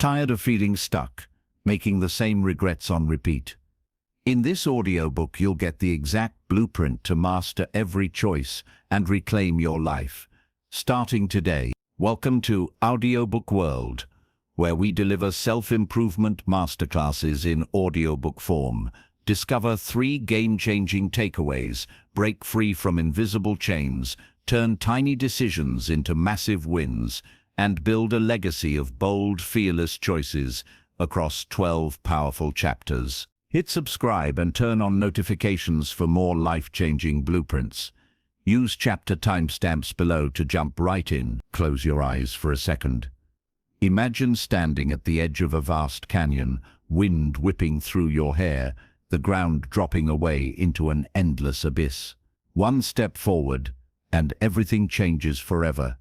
Tired of feeling stuck, making the same regrets on repeat? In this audiobook, you'll get the exact blueprint to master every choice and reclaim your life. Starting today, welcome to Audiobook World, where we deliver self-improvement masterclasses in audiobook form. Discover 3 game-changing takeaways, break free from invisible chains, turn tiny decisions into massive wins, and build a legacy of bold, fearless choices across 12 powerful chapters. Hit subscribe and turn on notifications for more life-changing blueprints. Use chapter timestamps below to jump right in. Close your eyes for a second. Imagine standing at the edge of a vast canyon, wind whipping through your hair, the ground dropping away into an endless abyss. One step forward, and everything changes forever.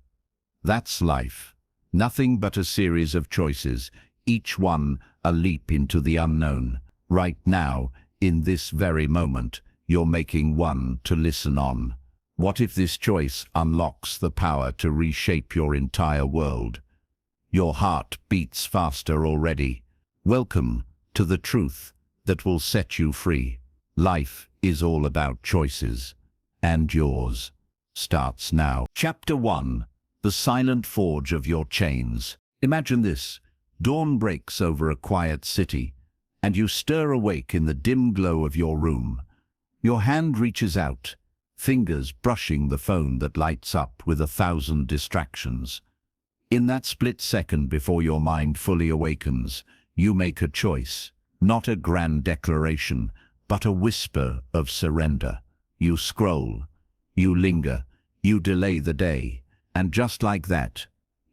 That's life. Nothing but a series of choices, each one a leap into the unknown. Right now, in this very moment, you're making one to listen on. What if this choice unlocks the power to reshape your entire world? Your heart beats faster already. Welcome to the truth that will set you free. Life is all about choices, and yours starts now. Chapter 1. The silent forge of your chains. Imagine this. Dawn breaks over a quiet city, and you stir awake in the dim glow of your room. Your hand reaches out, fingers brushing the phone that lights up with 1,000 distractions. In that split second before your mind fully awakens, you make a choice. Not a grand declaration, but a whisper of surrender. You scroll, you linger, you delay the day. And just like that,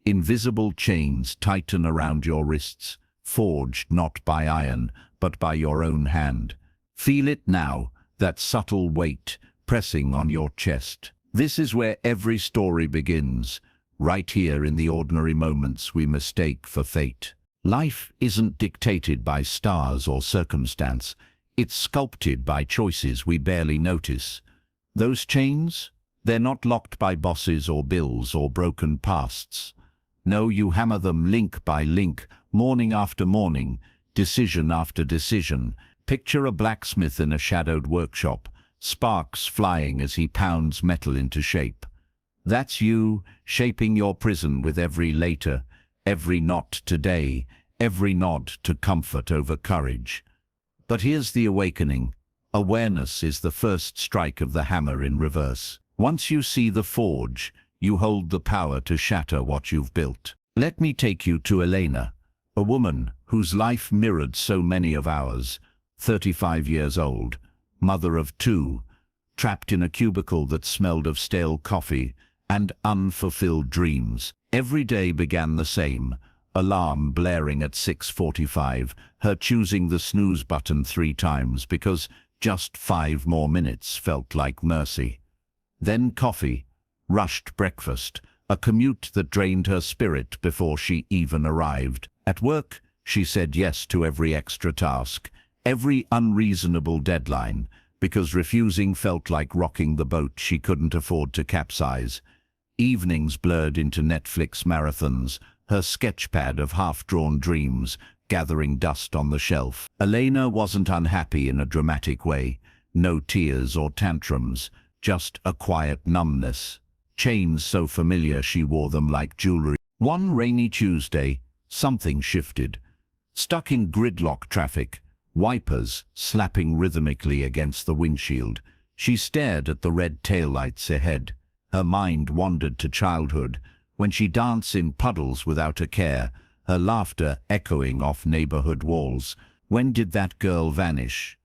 invisible chains tighten around your wrists, forged not by iron, but by your own hand. Feel it now, that subtle weight pressing on your chest. This is where every story begins, right here in the ordinary moments we mistake for fate. Life isn't dictated by stars or circumstance. It's sculpted by choices we barely notice. Those chains? They're not locked by bosses or bills or broken pasts. No, you hammer them link by link, morning after morning, decision after decision. Picture a blacksmith in a shadowed workshop, sparks flying as he pounds metal into shape. That's you, shaping your prison with every later, every knot today, every nod to comfort over courage. But here's the awakening. Awareness is the first strike of the hammer in reverse. Once you see the forge, you hold the power to shatter what you've built. Let me take you to Elena, a woman whose life mirrored so many of ours. 35 years old, mother of 2, trapped in a cubicle that smelled of stale coffee and unfulfilled dreams. Every day began the same, alarm blaring at 6:45, her choosing the snooze button 3 times because just 5 more minutes felt like mercy. Then coffee, rushed breakfast, a commute that drained her spirit before she even arrived. At work, she said yes to every extra task, every unreasonable deadline, because refusing felt like rocking the boat she couldn't afford to capsize. Evenings blurred into Netflix marathons, her sketchpad of half-drawn dreams gathering dust on the shelf. Elena wasn't unhappy in a dramatic way. No tears or tantrums, just a quiet numbness. Chains so familiar she wore them like jewelry. One rainy Tuesday, something shifted. Stuck in gridlock traffic, wipers slapping rhythmically against the windshield, she stared at the red taillights ahead. Her mind wandered to childhood, when she danced in puddles without a care, her laughter echoing off neighborhood walls. When did that girl vanish?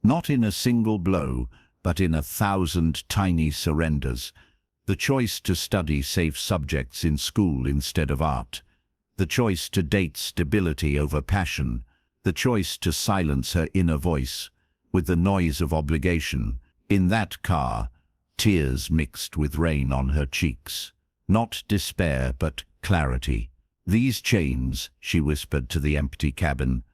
Not in a single blow, but in 1,000 tiny surrenders. The choice to study safe subjects in school instead of art. The choice to date stability over passion. The choice to silence her inner voice with the noise of obligation. In that car, tears mixed with rain on her cheeks. Not despair, but clarity. These chains, she whispered to the empty cabin.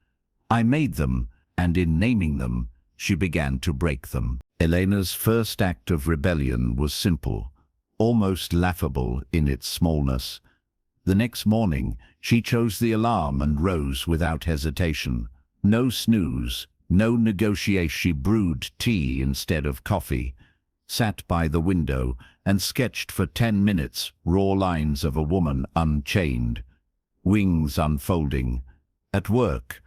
I made them, and in naming them, she began to break them. Elena's first act of rebellion was simple, almost laughable in its smallness. The next morning, she chose the alarm and rose without hesitation. No snooze, no negotiation. She brewed tea instead of coffee, sat by the window, and sketched for 10 minutes raw lines of a woman unchained, wings unfolding. At work,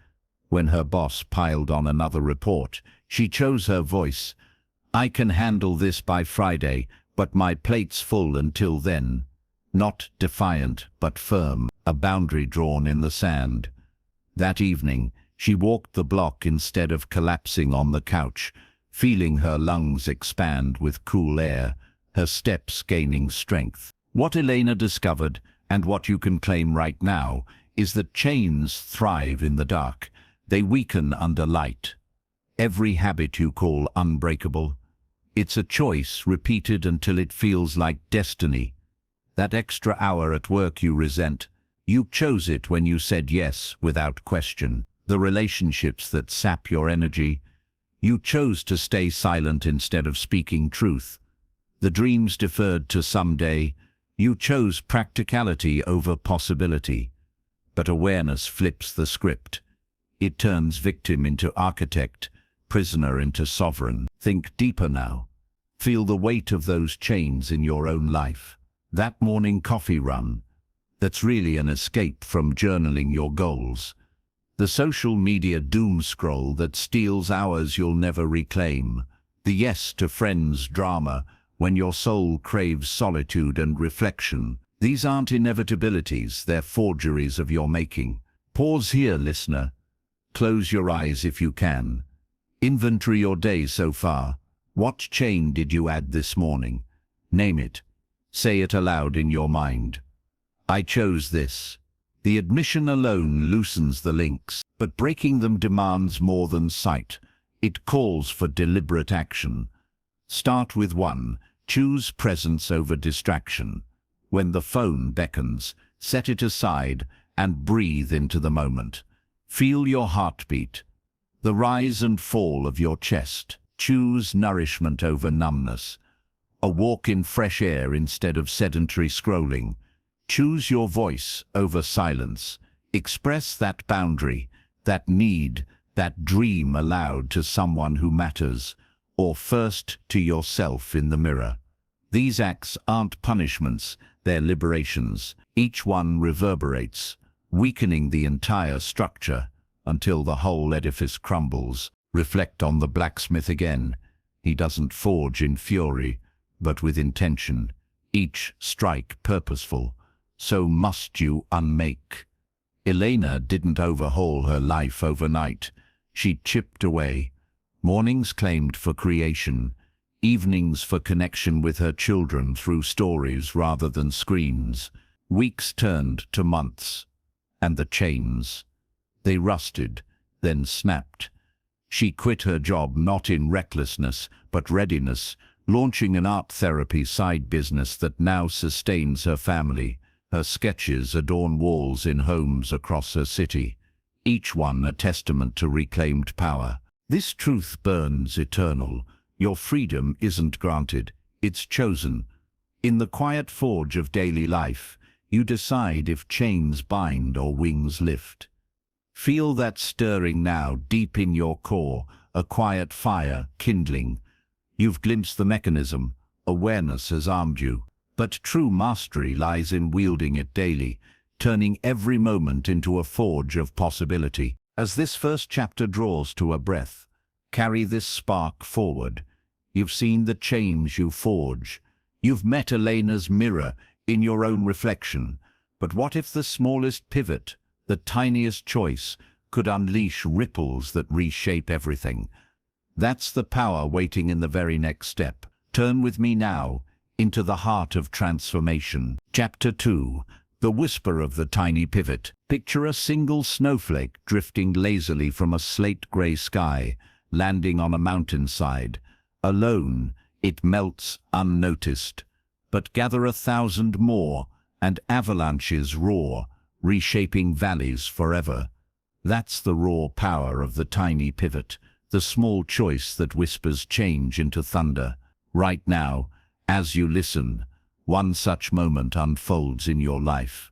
when her boss piled on another report, she chose her voice. "I can handle this by Friday, but my plate's full until then." Not defiant, but firm, a boundary drawn in the sand. That evening, she walked the block instead of collapsing on the couch, feeling her lungs expand with cool air, her steps gaining strength. What Elena discovered, and what you can claim right now, is that chains thrive in the dark. They weaken under light. Every habit you call unbreakable, it's a choice repeated until it feels like destiny. That extra hour at work you resent, you chose it when you said yes without question. The relationships that sap your energy, you chose to stay silent instead of speaking truth. The dreams deferred to someday, you chose practicality over possibility. But awareness flips the script. It turns victim into architect, prisoner into sovereign. Think deeper now. Feel the weight of those chains in your own life. That morning coffee run, that's really an escape from journaling your goals. The social media doom scroll that steals hours you'll never reclaim. The yes to friends drama when your soul craves solitude and reflection. These aren't inevitabilities, they're forgeries of your making. Pause here, listener. Close your eyes if you can. Inventory your day so far. What chain did you add this morning? Name it. Say it aloud in your mind. I chose this. The admission alone loosens the links, but breaking them demands more than sight. It calls for deliberate action. Start with one. Choose presence over distraction. When the phone beckons, set it aside and breathe into the moment. Feel your heartbeat, the rise and fall of your chest. Choose nourishment over numbness. A walk in fresh air instead of sedentary scrolling. Choose your voice over silence. Express that boundary, that need, that dream aloud to someone who matters, or first to yourself in the mirror. These acts aren't punishments, they're liberations. Each one reverberates, weakening the entire structure until the whole edifice crumbles. Reflect on the blacksmith again. He doesn't forge in fury, but with intention, each strike purposeful. So must you unmake. Elena didn't overhaul her life overnight. She chipped away. Mornings claimed for creation, evenings for connection with her children through stories rather than screens. Weeks turned to months, and the chains. They rusted, then snapped. She quit her job not in recklessness, but readiness, launching an art therapy side business that now sustains her family. Her sketches adorn walls in homes across her city, each one a testament to reclaimed power. This truth burns eternal. Your freedom isn't granted, it's chosen. In the quiet forge of daily life, you decide if chains bind or wings lift. Feel that stirring now deep in your core, a quiet fire kindling. You've glimpsed the mechanism, awareness has armed you. But true mastery lies in wielding it daily, turning every moment into a forge of possibility. As this first chapter draws to a breath, carry this spark forward. You've seen the change you forge. You've met Elena's mirror in your own reflection. But what if the smallest pivot, the tiniest choice, could unleash ripples that reshape everything? That's the power waiting in the very next step. Turn with me now into the heart of transformation. Chapter 2. The whisper of the tiny pivot. Picture a single snowflake drifting lazily from a slate-gray sky, landing on a mountainside. Alone, it melts unnoticed. But gather 1,000 more, and avalanches roar, reshaping valleys forever. That's the raw power of the tiny pivot, the small choice that whispers change into thunder. Right now, as you listen, one such moment unfolds in your life.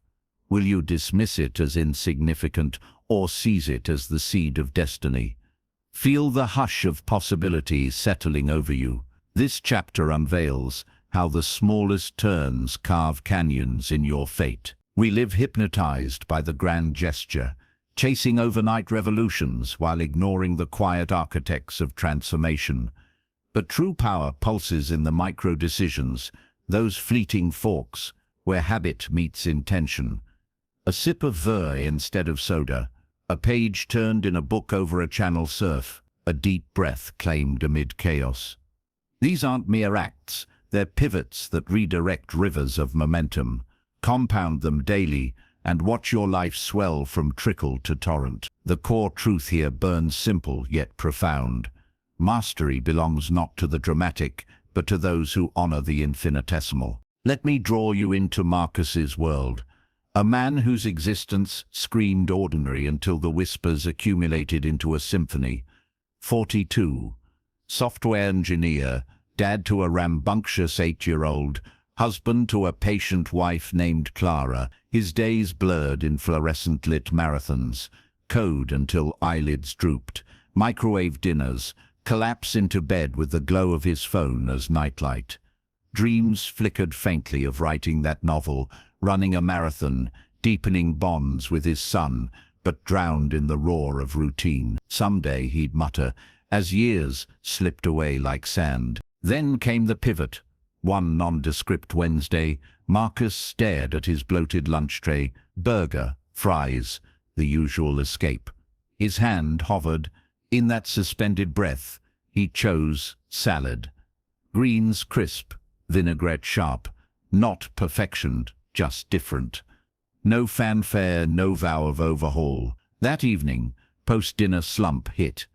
Will you dismiss it as insignificant or seize it as the seed of destiny? Feel the hush of possibilities settling over you. This chapter unveils how the smallest turns carve canyons in your fate. We live hypnotized by the grand gesture, chasing overnight revolutions while ignoring the quiet architects of transformation. But true power pulses in the micro-decisions, those fleeting forks where habit meets intention. A sip of ver instead of soda, a page turned in a book over a channel surf, a deep breath claimed amid chaos. These aren't mere acts, they're pivots that redirect rivers of momentum. Compound them daily and watch your life swell from trickle to torrent. The core truth here burns simple yet profound. Mastery belongs not to the dramatic, but to those who honor the infinitesimal. Let me draw you into Marcus's world, a man whose existence screamed ordinary until the whispers accumulated into a symphony. 42. Software engineer, dad to a rambunctious 8-year-old, husband to a patient wife named Clara, his days blurred in fluorescent-lit marathons, code until eyelids drooped, microwave dinners, collapse into bed with the glow of his phone as nightlight. Dreams flickered faintly of writing that novel, running a marathon, deepening bonds with his son, but drowned in the roar of routine. Someday, he'd mutter, as years slipped away like sand. Then came the pivot. One nondescript Wednesday, Marcus stared at his bloated lunch tray, burger, fries, the usual escape. His hand hovered. In that suspended breath, he chose salad. Greens crisp, vinaigrette sharp, not perfectioned, just different. No fanfare, no vow of overhaul. That evening, post-dinner slump hit.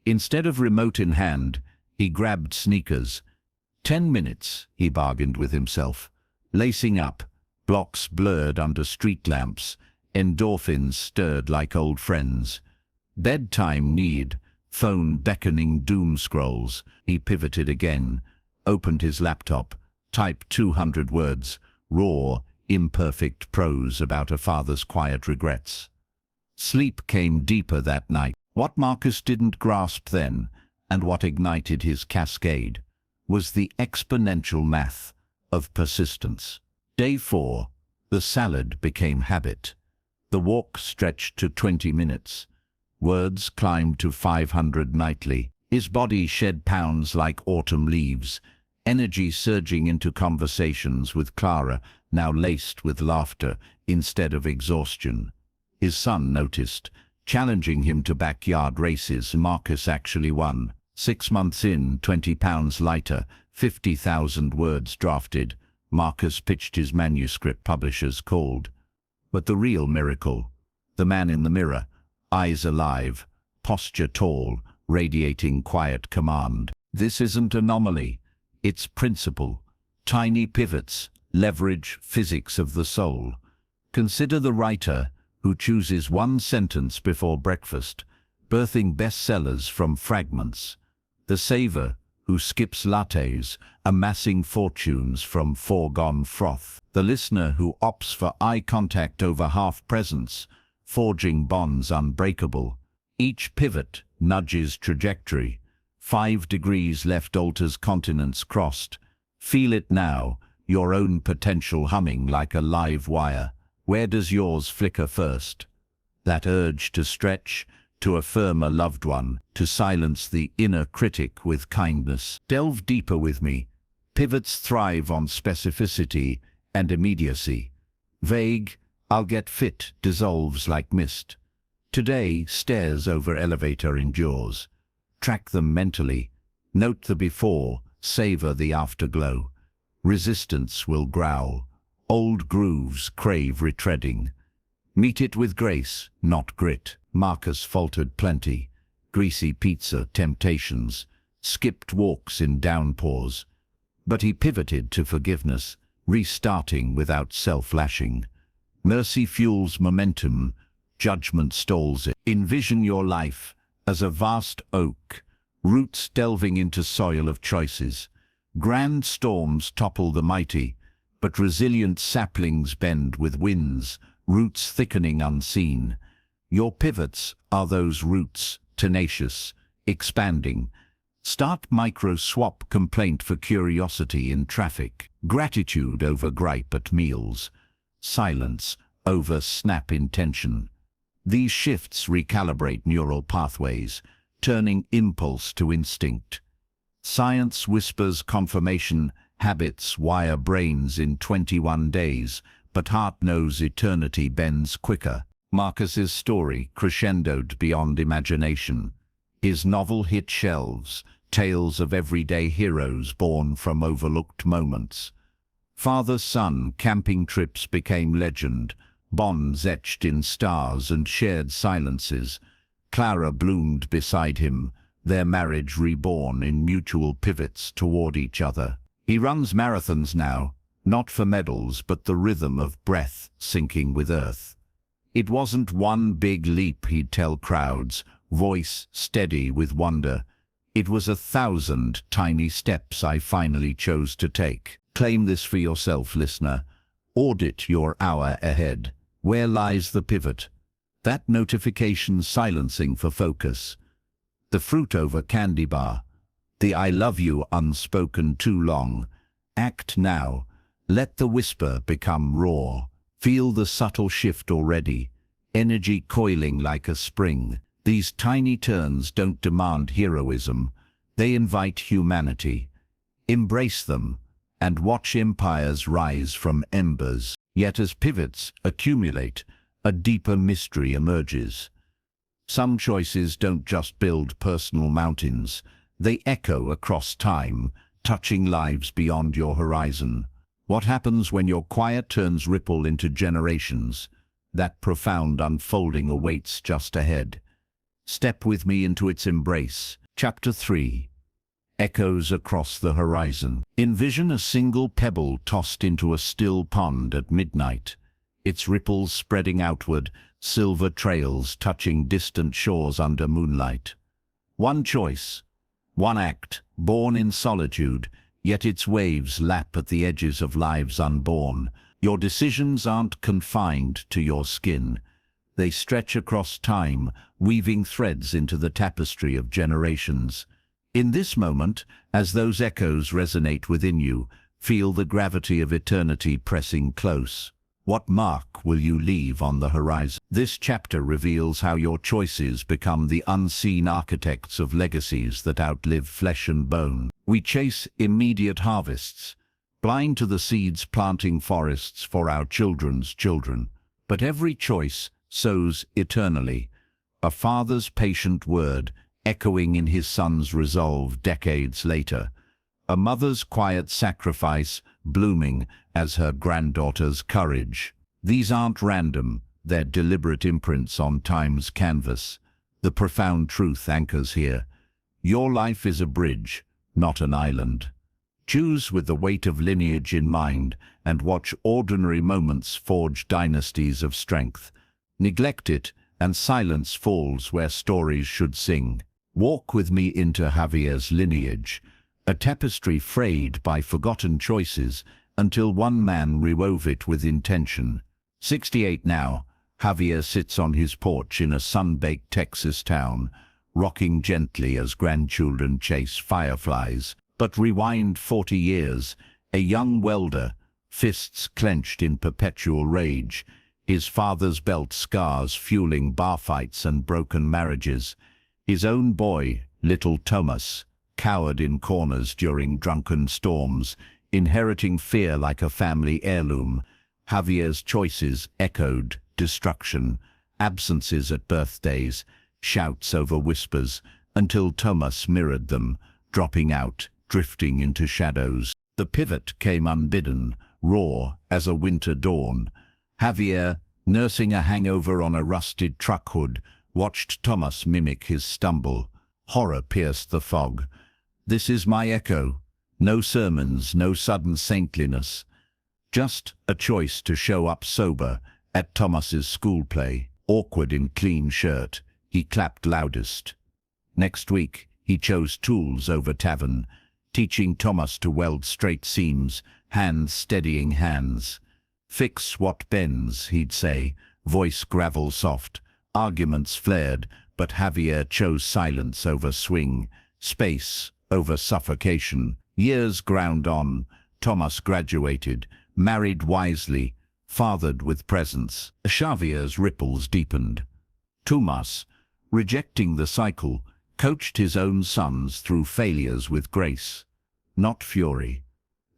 Instead of remote in hand, he grabbed sneakers. 10 minutes, he bargained with himself. Lacing up, blocks blurred under street lamps, endorphins stirred like old friends. Bedtime need, phone beckoning doom scrolls. He pivoted again, opened his laptop, typed 200 words, raw, imperfect prose about a father's quiet regrets. Sleep came deeper that night. What Marcus didn't grasp then, and what ignited his cascade, was the exponential math of persistence. Day 4, the salad became habit. The walk stretched to 20 minutes. Words climbed to 500 nightly. His body shed pounds like autumn leaves, energy surging into conversations with Clara, now laced with laughter instead of exhaustion. His son noticed, challenging him to backyard races. Marcus actually won. 6 months in, 20 pounds lighter, 50,000 words drafted. Marcus pitched his manuscript, publishers called. But the real miracle, the man in the mirror, eyes alive, posture tall, radiating quiet command. This isn't anomaly, it's principle. Tiny pivots, leverage physics of the soul. Consider the writer who chooses one sentence before breakfast, birthing bestsellers from fragments. The saver who skips lattes, amassing fortunes from foregone froth. The listener who opts for eye contact over half-presence, forging bonds unbreakable. Each pivot nudges trajectory. 5 degrees left alters continents crossed. Feel it now, your own potential humming like a live wire. Where does yours flicker first? That urge to stretch, to affirm a loved one, to silence the inner critic with kindness. Delve deeper with me. Pivots thrive on specificity and immediacy. Vague, I'll get fit, dissolves like mist. Today, stairs over elevator endures. Track them mentally. Note the before, savor the afterglow. Resistance will growl. Old grooves crave retreading. Meet it with grace, not grit. Marcus faltered plenty. Greasy pizza, temptations, skipped walks in downpours. But he pivoted to forgiveness, restarting without self-lashing. Mercy fuels momentum, judgment stalls it. Envision your life as a vast oak, roots delving into soil of choices. Grand storms topple the mighty, but resilient saplings bend with winds, roots thickening unseen. Your pivots are those roots, tenacious, expanding. Start micro-swap complaint for curiosity in traffic, gratitude over gripe at meals, silence over snap intention. These shifts recalibrate neural pathways, turning impulse to instinct. Science whispers confirmation, habits wire brains in 21 days, but heart knows eternity bends quicker. Marcus's story crescendoed beyond imagination. His novel hit shelves, tales of everyday heroes born from overlooked moments. Father-son camping trips became legend, bonds etched in stars and shared silences. Clara bloomed beside him, their marriage reborn in mutual pivots toward each other. He runs marathons now, not for medals but the rhythm of breath sinking with earth. It wasn't one big leap, he'd tell crowds, voice steady with wonder. It was 1,000 tiny steps I finally chose to take. Claim this for yourself, listener. Audit your hour ahead. Where lies the pivot? That notification silencing for focus. The fruit over candy bar. The I love you unspoken too long. Act now. Let the whisper become roar. Feel the subtle shift already. Energy coiling like a spring. These tiny turns don't demand heroism. They invite humanity. Embrace them and watch empires rise from embers. Yet as pivots accumulate, a deeper mystery emerges. Some choices don't just build personal mountains. They echo across time, touching lives beyond your horizon. What happens when your quiet turns ripple into generations? That profound unfolding awaits just ahead. Step with me into its embrace. Chapter 3. Echoes across the horizon. Envision a single pebble tossed into a still pond at midnight, its ripples spreading outward, silver trails touching distant shores under moonlight. One choice, one act, born in solitude, yet its waves lap at the edges of lives unborn. Your decisions aren't confined to your skin. They stretch across time, weaving threads into the tapestry of generations. In this moment, as those echoes resonate within you, feel the gravity of eternity pressing close. What mark will you leave on the horizon? This chapter reveals how your choices become the unseen architects of legacies that outlive flesh and bone. We chase immediate harvests, blind to the seeds planting forests for our children's children. But every choice sows eternally, a father's patient word echoing in his son's resolve decades later, a mother's quiet sacrifice blooming as her granddaughter's courage. These aren't random, they're deliberate imprints on time's canvas. The profound truth anchors here. Your life is a bridge, not an island. Choose with the weight of lineage in mind and watch ordinary moments forge dynasties of strength. Neglect it, and silence falls where stories should sing. Walk with me into Javier's lineage, a tapestry frayed by forgotten choices until one man rewove it with intention. 68 now, Javier sits on his porch in a sun-baked Texas town, rocking gently as grandchildren chase fireflies. But rewind 40 years, a young welder, fists clenched in perpetual rage, his father's belt scars fueling bar fights and broken marriages. His own boy, little Thomas, cowered in corners during drunken storms, inheriting fear like a family heirloom. Javier's choices echoed destruction, absences at birthdays, shouts over whispers, until Thomas mirrored them, dropping out, drifting into shadows. The pivot came unbidden, raw as a winter dawn. Javier, nursing a hangover on a rusted truck hood, watched Thomas mimic his stumble. Horror pierced the fog. This is my echo. No sermons, no sudden saintliness. Just a choice to show up sober at Thomas's school play. Awkward in clean shirt, he clapped loudest. Next week, he chose tools over tavern, teaching Thomas to weld straight seams, hands steadying hands. Fix what bends, he'd say, voice gravel soft. Arguments flared, but Javier chose silence over swing, space over suffocation. Years ground on. Thomas graduated, married wisely, fathered with presence. Xavier's ripples deepened. Thomas, rejecting the cycle, coached his own sons through failures with grace, not fury.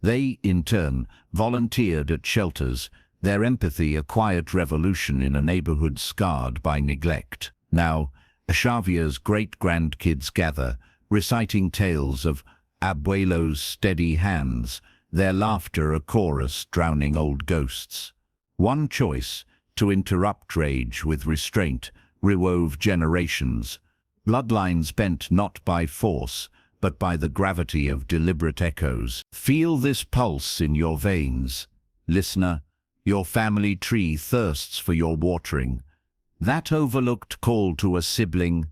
They, in turn, volunteered at shelters, their empathy a quiet revolution in a neighborhood scarred by neglect. Now, Xavier's great-grandkids gather, reciting tales of abuelos' steady hands, their laughter a chorus drowning old ghosts. One choice, to interrupt rage with restraint, rewove generations. Bloodlines bent not by force, but by the gravity of deliberate echoes. Feel this pulse in your veins. Listener, your family tree thirsts for your watering. That overlooked call to a sibling,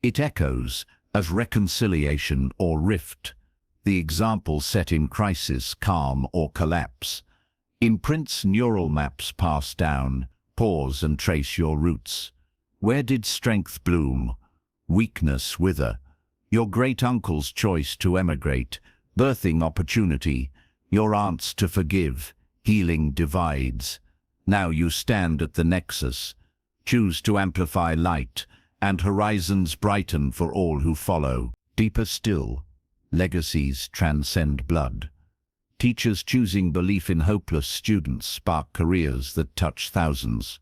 it echoes as reconciliation or rift. The example set in crisis, calm or collapse. Imprints neural maps passed down. Pause and trace your roots. Where did strength bloom? Weakness wither. Your great-uncle's choice to emigrate, birthing opportunity. Your aunt's to forgive, healing divides. Now you stand at the nexus. Choose to amplify light, and horizons brighten for all who follow. Deeper still, legacies transcend blood. Teachers choosing belief in hopeless students spark careers that touch thousands.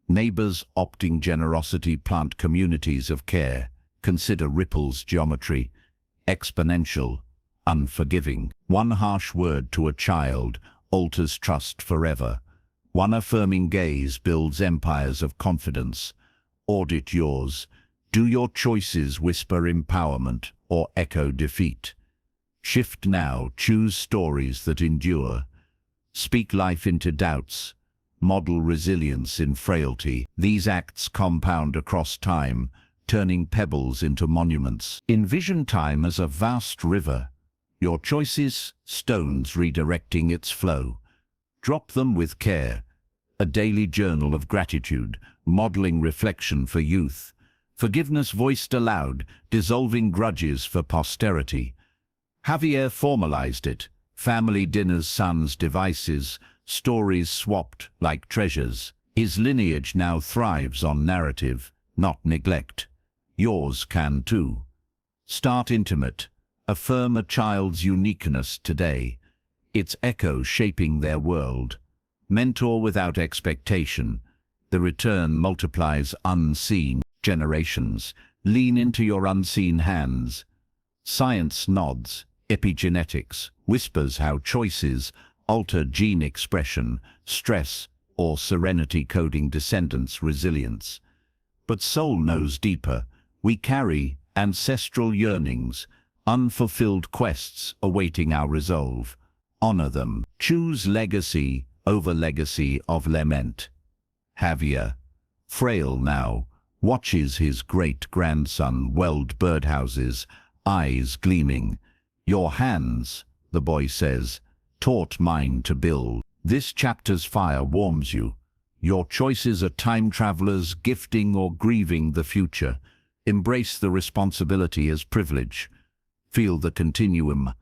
Neighbors opting generosity plant communities of care. Consider ripples geometry, exponential, unforgiving. One harsh word to a child alters trust forever. One affirming gaze builds empires of confidence. Audit yours. Do your choices whisper empowerment or echo defeat? Shift now, choose stories that endure. Speak life into doubts. Model resilience in frailty. These acts compound across time, turning pebbles into monuments. Envision time as a vast river. Your choices, stones redirecting its flow. Drop them with care. A daily journal of gratitude, modeling reflection for youth. Forgiveness voiced aloud, dissolving grudges for posterity. Javier formalized it. Family dinners, sons' devices, stories swapped like treasures. His lineage now thrives on narrative, not neglect. Yours can too. Start intimate. Affirm a child's uniqueness today, its echo shaping their world. Mentor without expectation. The return multiplies unseen. Generations. Lean into your unseen hands. Science nods. Epigenetics whispers how choices alter gene expression, stress, or serenity coding descendants' resilience. But soul knows deeper. We carry ancestral yearnings, unfulfilled quests awaiting our resolve. Honor them. Choose legacy over legacy of lament. Javier, frail now, watches his great-grandson weld birdhouses, eyes gleaming. Your hands, the boy says, taught mine to build. This chapter's fire warms you. Your choices are time travelers gifting or grieving the future. Embrace the responsibility as privilege. Feel the continuum,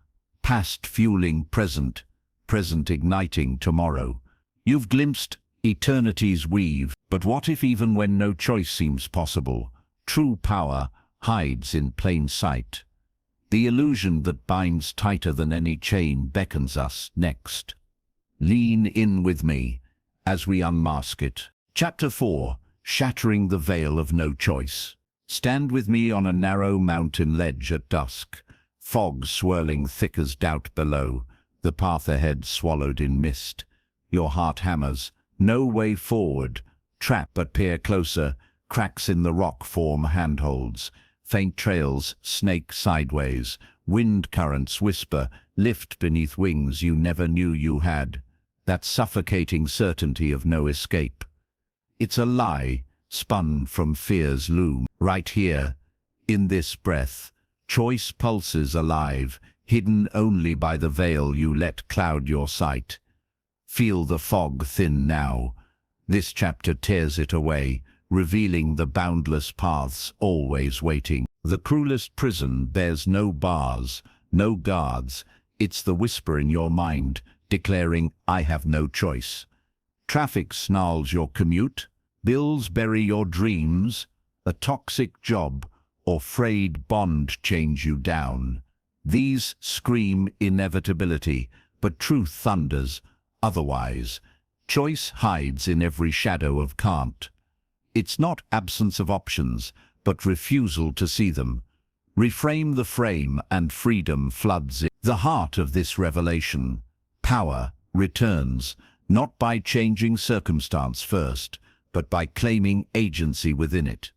past fueling present, present igniting tomorrow. You've glimpsed eternity's weave, but what if even when no choice seems possible, true power hides in plain sight? The illusion that binds tighter than any chain beckons us next. Lean in with me as we unmask it. Chapter 4. Shattering the Veil of No Choice. Stand with me on a narrow mountain ledge at dusk, fog swirling thick as doubt below, the path ahead swallowed in mist. Your heart hammers, no way forward. Trap but peer closer, cracks in the rock form handholds. Faint trails snake sideways, wind currents whisper, lift beneath wings you never knew you had. That suffocating certainty of no escape. It's a lie, spun from fear's loom. Right here, in this breath, choice pulses alive, hidden only by the veil you let cloud your sight. Feel the fog thin now. This chapter tears it away, revealing the boundless paths always waiting. The cruelest prison bears no bars, no guards. It's the whisper in your mind, declaring, I have no choice. Traffic snarls your commute, bills bury your dreams, a toxic job or frayed bond change you down. These scream inevitability, but truth thunders otherwise. Choice hides in every shadow of can't. It's not absence of options, but refusal to see them. Reframe the frame and freedom floods in. The heart of this revelation, power, returns, not by changing circumstance first, but by claiming agency within it.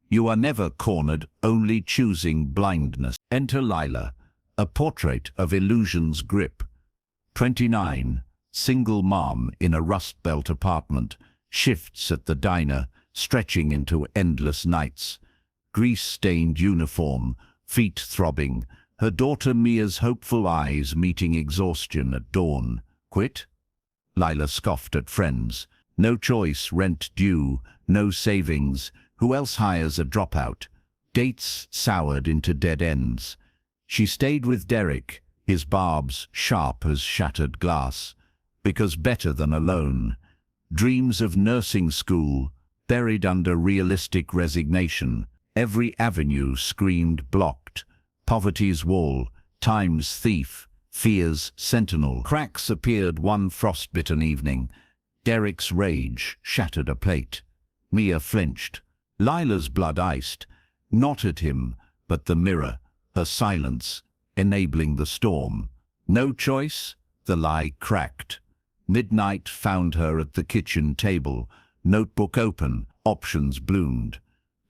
You are never cornered, only choosing blindness. Enter Lila, a portrait of illusion's grip. 29, single mom in a Rust Belt apartment, shifts at the diner, stretching into endless nights. Grease-stained uniform, feet throbbing, her daughter Mia's hopeful eyes meeting exhaustion at dawn. Quit? Lila scoffed at friends. No choice, rent due, no savings. Who else hires a dropout? Dates soured into dead ends. She stayed with Derek, his barbs sharp as shattered glass. Because better than alone. Dreams of nursing school, buried under realistic resignation. Every avenue screamed blocked. Poverty's wall, time's thief, fear's sentinel. Cracks appeared one frostbitten evening. Derek's rage shattered a plate. Mia flinched. Lila's blood iced, not at him, but the mirror, her silence, enabling the storm. No choice? The lie cracked. Midnight found her at the kitchen table, notebook open, options bloomed.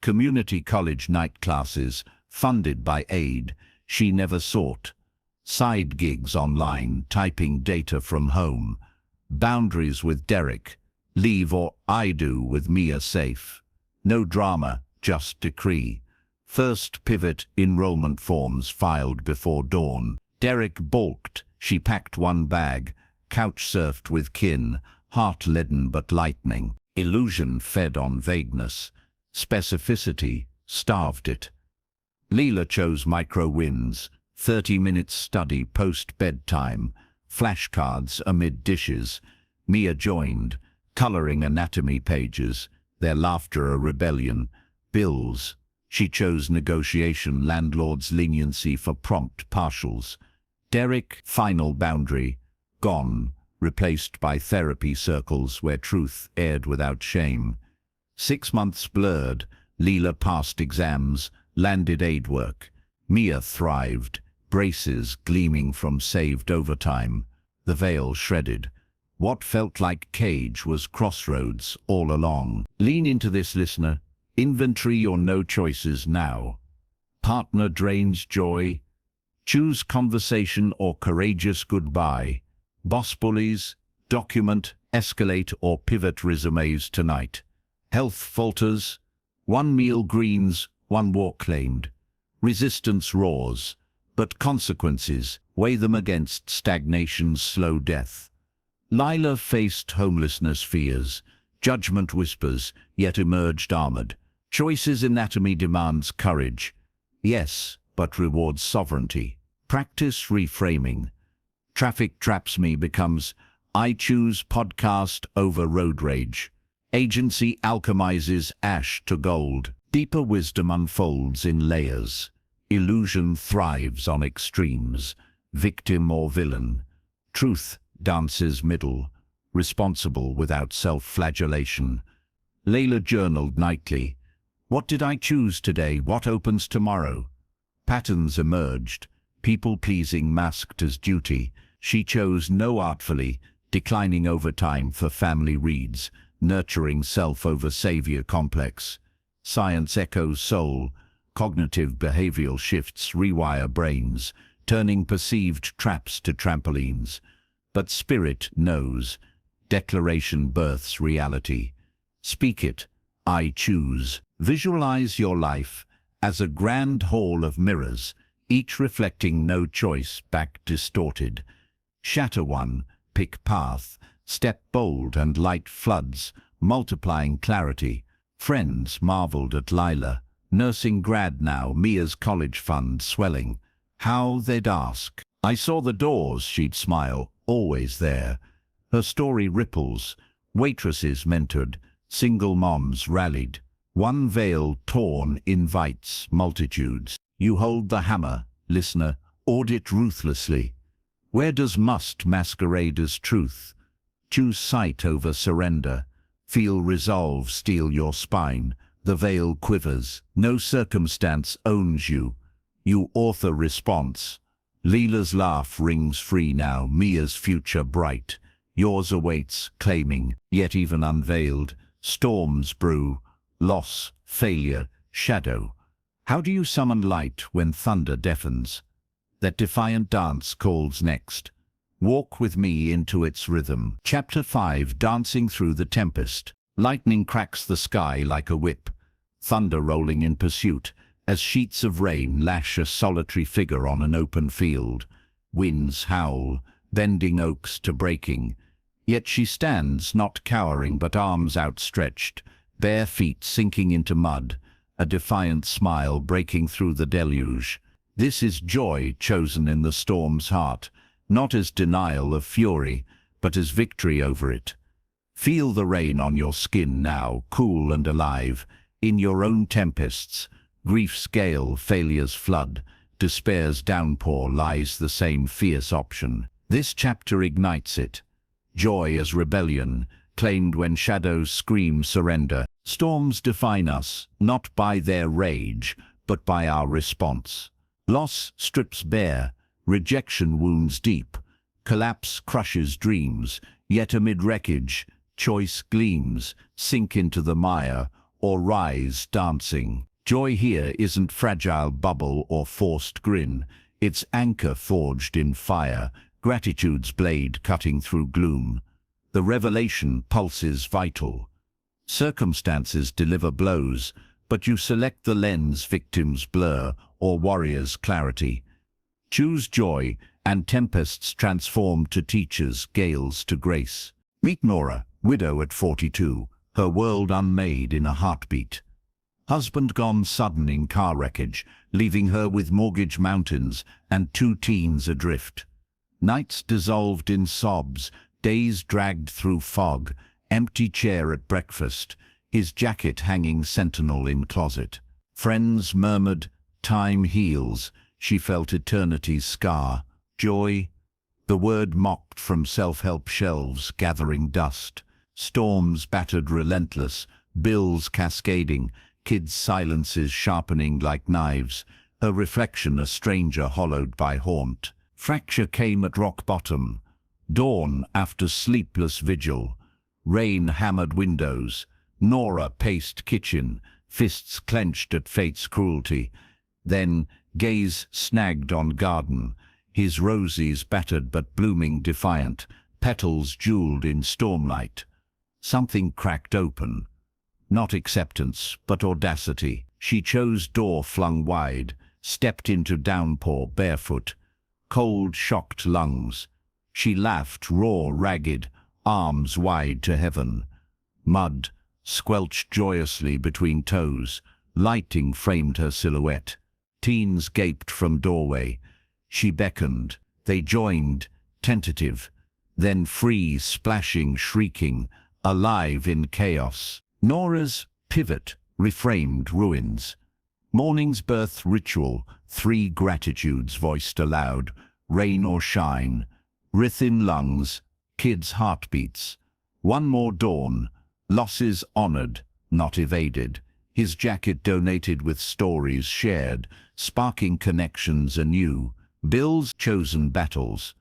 Community college night classes, funded by aid, she never sought. Side gigs online, typing data from home. Boundaries with Derek, leave or I do with Mia safe. No drama, just decree. First pivot, enrollment forms filed before dawn. Derek balked, she packed one bag, couch-surfed with kin, heart leaden but lightning. Illusion fed on vagueness. Specificity starved it. Leela chose micro-wins, 30 minutes study post-bedtime, flashcards amid dishes. Mia joined, coloring anatomy pages, their laughter a rebellion. Bills. She chose negotiation, landlord's leniency for prompt partials. Derek, final boundary, gone, replaced by therapy circles where truth aired without shame. 6 months blurred, Leela passed exams, landed aid work. Mia thrived, braces gleaming from saved overtime, the veil shredded. What felt like cage was crossroads all along. Lean into this, listener. Inventory your no choices now. Partner drains joy. Choose conversation or courageous goodbye. Boss bullies, document, escalate or pivot resumes tonight. Health falters. One meal greens, one walk claimed. Resistance roars, but consequences weigh them against stagnation's slow death. Lila faced homelessness fears, judgment whispers, yet emerged armored. Choice's anatomy demands courage. Yes, but rewards sovereignty. Practice reframing. Traffic traps me becomes I choose podcast over road rage. Agency alchemizes ash to gold. Deeper wisdom unfolds in layers. Illusion thrives on extremes. Victim or villain. Truth dances middle. Responsible without self-flagellation. Layla journaled nightly. What did I choose today? What opens tomorrow? Patterns emerged. People-pleasing masked as duty. She chose no artfully, declining overtime for family reads, nurturing self over savior complex. Science echoes soul. Cognitive behavioral shifts rewire brains, turning perceived traps to trampolines. But spirit knows. Declaration births reality. Speak it. I choose. Visualize your life as a grand hall of mirrors, each reflecting no choice back distorted. Shatter one, pick path, Step bold and light floods, multiplying clarity. Friends marveled at Lila, nursing grad now, Mia's college fund swelling. How they'd ask. I saw the doors, she'd smile, always there. Her story ripples, waitresses mentored, single moms rallied. One veil torn invites multitudes. You hold the hammer, listener, audit ruthlessly. Where does must masquerade as truth? Choose sight over surrender. Feel resolve steel your spine. The veil quivers. No circumstance owns you. You author response. Leela's laugh rings free now, Mia's future bright. Yours awaits, claiming, yet even unveiled. Storms brew, loss, failure, shadow. How do you summon light when thunder deafens? That defiant dance calls next. Walk with me into its rhythm. Chapter 5. Dancing through the tempest. Lightning cracks the sky like a whip. Thunder rolling in pursuit, as sheets of rain lash a solitary figure on an open field. Winds howl, bending oaks to breaking. Yet she stands, not cowering but arms outstretched, bare feet sinking into mud, a defiant smile breaking through the deluge. This is joy chosen in the storm's heart, not as denial of fury, but as victory over it. Feel the rain on your skin now, cool and alive, in your own tempests. Grief's gale, failure's flood, despair's downpour lies the same fierce option. This chapter ignites it. Joy as rebellion, claimed when shadows scream surrender. Storms define us, not by their rage, but by our response. Loss strips bare, rejection wounds deep, collapse crushes dreams, yet amid wreckage, choice gleams, sink into the mire, or rise dancing. Joy here isn't fragile bubble or forced grin, it's anchor forged in fire, gratitude's blade cutting through gloom. The revelation pulses vital. Circumstances deliver blows, but you select the lens victims blur, or warriors' clarity. Choose joy, and tempests transform to teachers, gales to grace. Meet Nora, widow at 42, her world unmade in a heartbeat. Husband gone sudden in car wreckage, leaving her with mortgage mountains and 2 teens adrift. Nights dissolved in sobs, days dragged through fog, empty chair at breakfast, his jacket hanging sentinel in closet. Friends murmured, time heals, she felt eternity's scar. Joy, the word mocked from self-help shelves gathering dust. Storms battered relentless, bills cascading, kids' silences sharpening like knives, her reflection a stranger hollowed by haunt. Fracture came at rock bottom. Dawn after sleepless vigil. Rain hammered windows. Nora paced kitchen, fists clenched at fate's cruelty. Then, gaze snagged on garden, his roses battered but blooming defiant, petals jeweled in stormlight. Something cracked open. Not acceptance, but audacity. She chose door flung wide, stepped into downpour barefoot. Cold shocked lungs. She laughed raw, ragged, arms wide to heaven. Mud squelched joyously between toes. Lighting framed her silhouette. Teens gaped from doorway. She beckoned. They joined, tentative. Then free, splashing, shrieking, alive in chaos. Nora's pivot reframed ruins. Morning's birth ritual, 3 gratitudes voiced aloud, rain or shine, writhe in lungs, kids' heartbeats. One more dawn, losses honored, not evaded. His jacket donated with stories shared, sparking connections anew, bills chosen battles.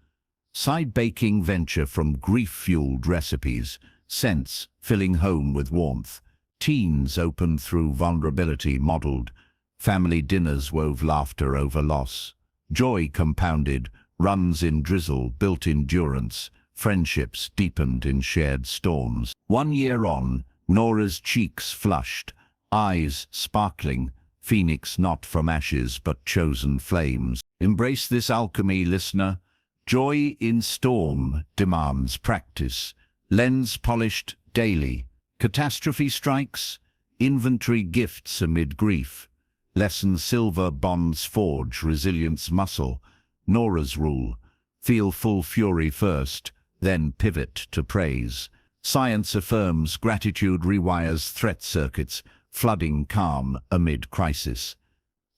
Side-baking venture from grief-fueled recipes, scents filling home with warmth. Teens opened through vulnerability modeled. Family dinners wove laughter over loss. Joy compounded, runs in drizzle built endurance. Friendships deepened in shared storms. 1 year on, Nora's cheeks flushed, eyes sparkling, phoenix not from ashes but chosen flames. Embrace this alchemy, listener. Joy in storm demands practice. lens polished daily. Catastrophe strikes, inventory gifts amid grief. Lesson silver bonds forge resilience muscle. Nora's rule, feel full fury first, then pivot to praise. Science affirms gratitude rewires threat circuits, flooding calm amid crisis.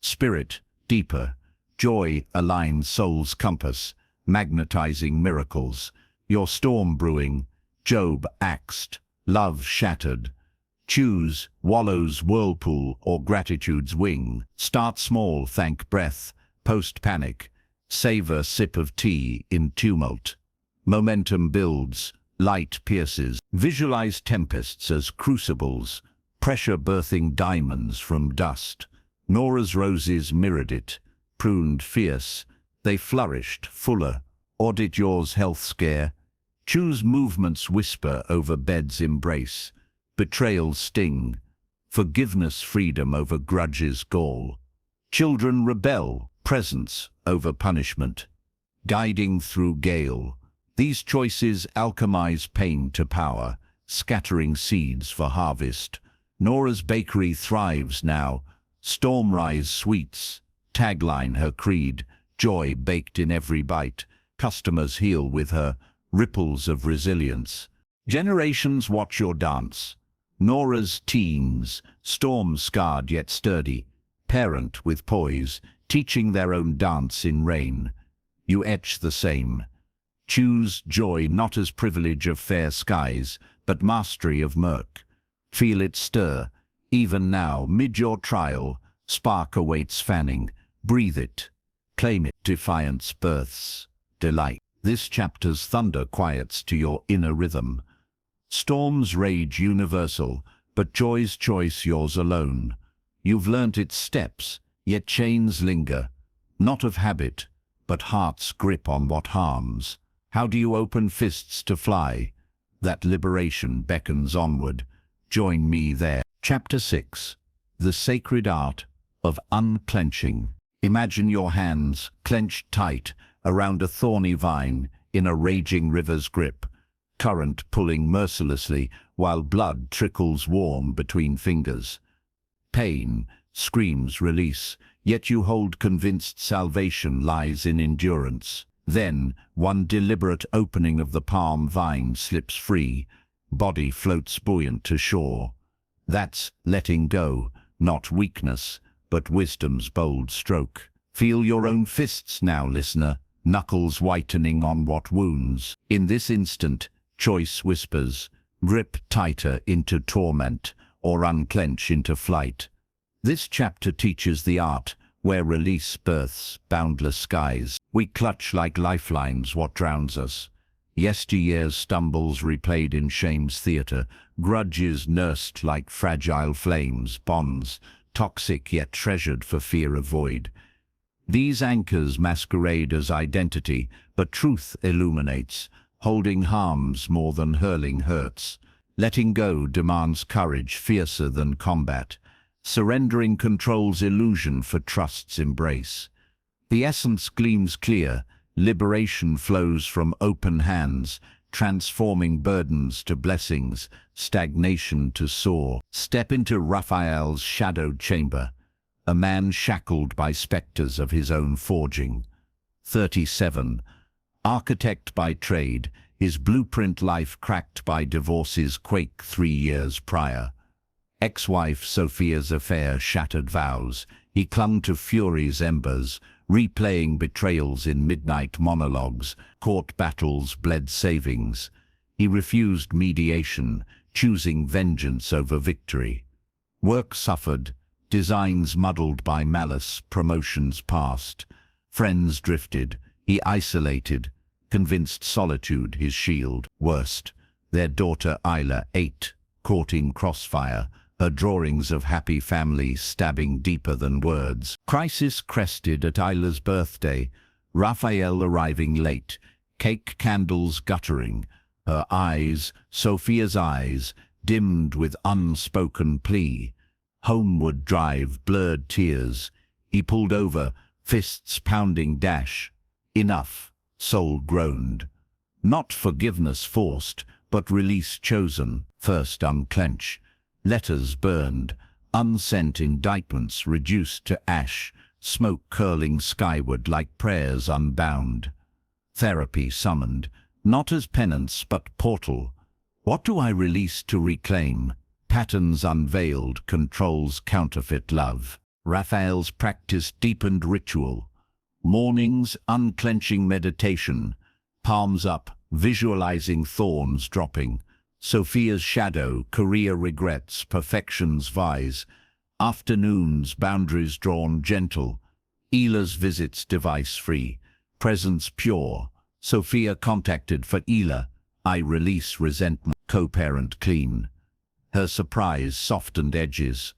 Spirit, deeper, joy aligns soul's compass, magnetizing miracles. Your storm brewing, Job axed, love shattered. Choose wallow's whirlpool or gratitude's wing. Start small, thank breath, post-panic. Savor sip of tea in tumult. Momentum builds, light pierces. Visualize tempests as crucibles, pressure birthing diamonds from dust. Nora's roses mirrored it, pruned fierce. They flourished, fuller. Audit yours health scare. Choose movement's whisper over bed's embrace. Betrayal's sting. Forgiveness freedom over grudge's gall. Children rebel, presence over punishment. Guiding through gale. These choices alchemize pain to power, scattering seeds for harvest. Nora's bakery thrives now. Stormrise sweets. Tagline her creed. Joy baked in every bite. Customers heal with her. Ripples of resilience. Generations watch your dance. Nora's teens, storm-scarred yet sturdy. Parent with poise, teaching their own dance in rain. You etch the same. Choose joy not as privilege of fair skies, but mastery of murk. Feel it stir. Even now, mid your trial, spark awaits fanning. Breathe it. Claim it. Defiance births delight. This chapter's thunder quiets to your inner rhythm. Storms rage universal, but joy's choice yours alone. You've learnt its steps, yet chains linger. Not of habit, but heart's grip on what harms. How do you open fists to fly? That liberation beckons onward. Join me there. Chapter 6. The Sacred Art of Unclenching. Imagine your hands, clenched tight, around a thorny vine, in a raging river's grip. Current pulling mercilessly, while blood trickles warm between fingers. Pain screams release, yet you hold convinced salvation lies in endurance. Then, one deliberate opening of the palm vine slips free. Body floats buoyant to shore. That's letting go, not weakness, but wisdom's bold stroke. Feel your own fists now, listener, knuckles whitening on what wounds. In this instant, choice whispers, grip tighter into torment, or unclench into flight. This chapter teaches the art where release births boundless skies. We clutch like lifelines what drowns us. Yesteryear's stumbles replayed in shame's theatre, grudges nursed like fragile flames, bonds, toxic yet treasured for fear of void. These anchors masquerade as identity, but truth illuminates, holding harms more than hurling hurts. Letting go demands courage fiercer than combat. Surrendering controls illusion for trust's embrace. The essence gleams clear, liberation flows from open hands, transforming burdens to blessings, stagnation to soar. Step into Raphael's shadowed chamber, a man shackled by spectres of his own forging. 37. Architect by trade, his blueprint life cracked by divorce's quake 3 years prior. Ex-wife Sophia's affair shattered vows. He clung to fury's embers, replaying betrayals in midnight monologues, court battles bled savings. He refused mediation, choosing vengeance over victory. Work suffered, designs muddled by malice, promotions passed. Friends drifted, he isolated, convinced solitude his shield. Worst, their daughter Isla 8, caught in crossfire, her drawings of happy family stabbing deeper than words. Crisis crested at Isla's birthday, Raphael arriving late, cake candles guttering, her eyes, Sophia's eyes, dimmed with unspoken plea. Homeward drive, blurred tears. He pulled over, fists pounding dash. Enough, soul groaned. Not forgiveness forced, but but release chosen. First unclench. Letters burned, unsent indictments reduced to ash, smoke curling skyward like prayers unbound. Therapy summoned, not as penance but portal. What do I release to reclaim? Patterns unveiled, controls counterfeit love. Raphael's practice deepened ritual. Mornings, unclenching meditation. Palms up, visualizing thorns dropping. Sophia's shadow, career regrets, perfection's vise. Afternoons, boundaries drawn gentle. Ela's visits device-free. Presence pure. Sophia contacted for Ela. I release resentment. Co-parent clean. Her surprise softened edges.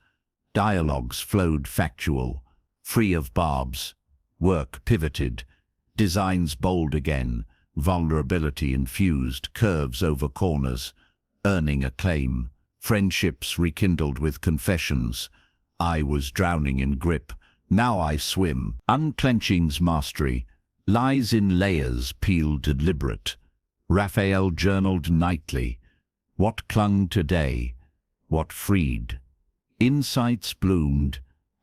Dialogues flowed factual, free of barbs. Work pivoted. Designs bold again. Vulnerability infused, curves over corners. Earning acclaim. Friendships rekindled with confessions. I was drowning in grip. Now I swim. Unclenching's mastery lies in layers peeled deliberate. Raphael journaled nightly. What clung today? What freed? Insights bloomed.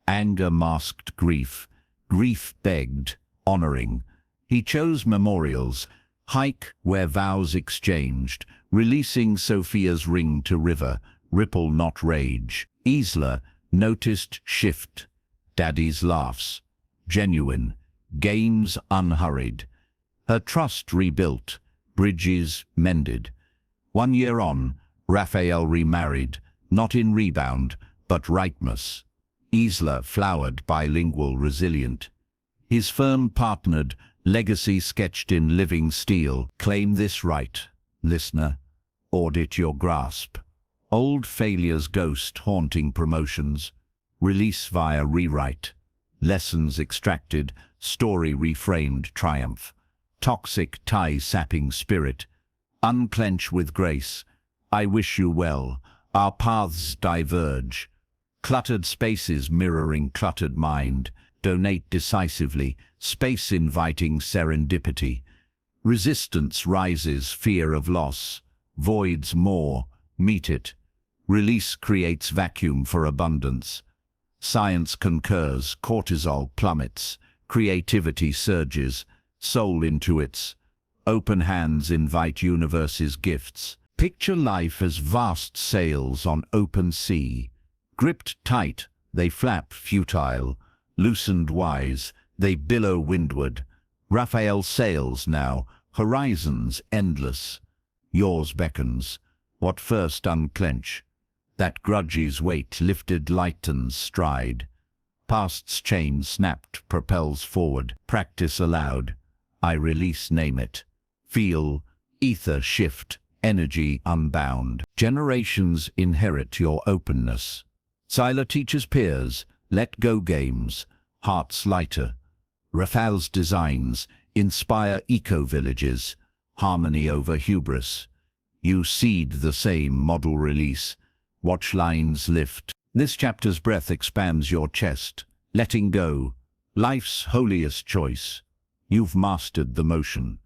Anger masked grief. Grief begged, honoring. He chose memorials. Hike where vows exchanged. Releasing Sophia's ring to river. Ripple not rage. Isla noticed shift. Daddy's laughs. Genuine. Games unhurried. Her trust rebuilt. Bridges mended. 1 year on, Raphael remarried, not in rebound, but rightness. Isla flowered, bilingual, resilient. His firm partnered, legacy sketched in living steel. Claim this right, listener. Audit your grasp. Old failures ghost haunting promotions. Release via rewrite. Lessons extracted, story reframed triumph. Toxic tie sapping spirit. Unclench with grace. I wish you well. Our paths diverge. Cluttered spaces mirroring cluttered mind. Donate decisively. Space inviting serendipity. Resistance rises, fear of loss. Voids more. Meet it. Release creates vacuum for abundance. Science concurs, cortisol plummets. Creativity surges. Soul intuits. Open hands invite universe's gifts. Picture life as vast sails on open sea. Gripped tight, they flap futile. Loosened wise, they billow windward. Raphael sails now, horizons endless. Yours beckons. What first unclench? That grudge's weight lifted lightens stride. Past's chain snapped propels forward. Practice aloud. I release, name it. Feel, ether shift, energy unbound. Generations inherit your openness. Sila teaches peers, let go games, hearts lighter. Raphael's designs inspire eco-villages, harmony over hubris. You seed the same model release. Watch lines lift. This chapter's breath expands your chest. Letting go, life's holiest choice. You've mastered the motion.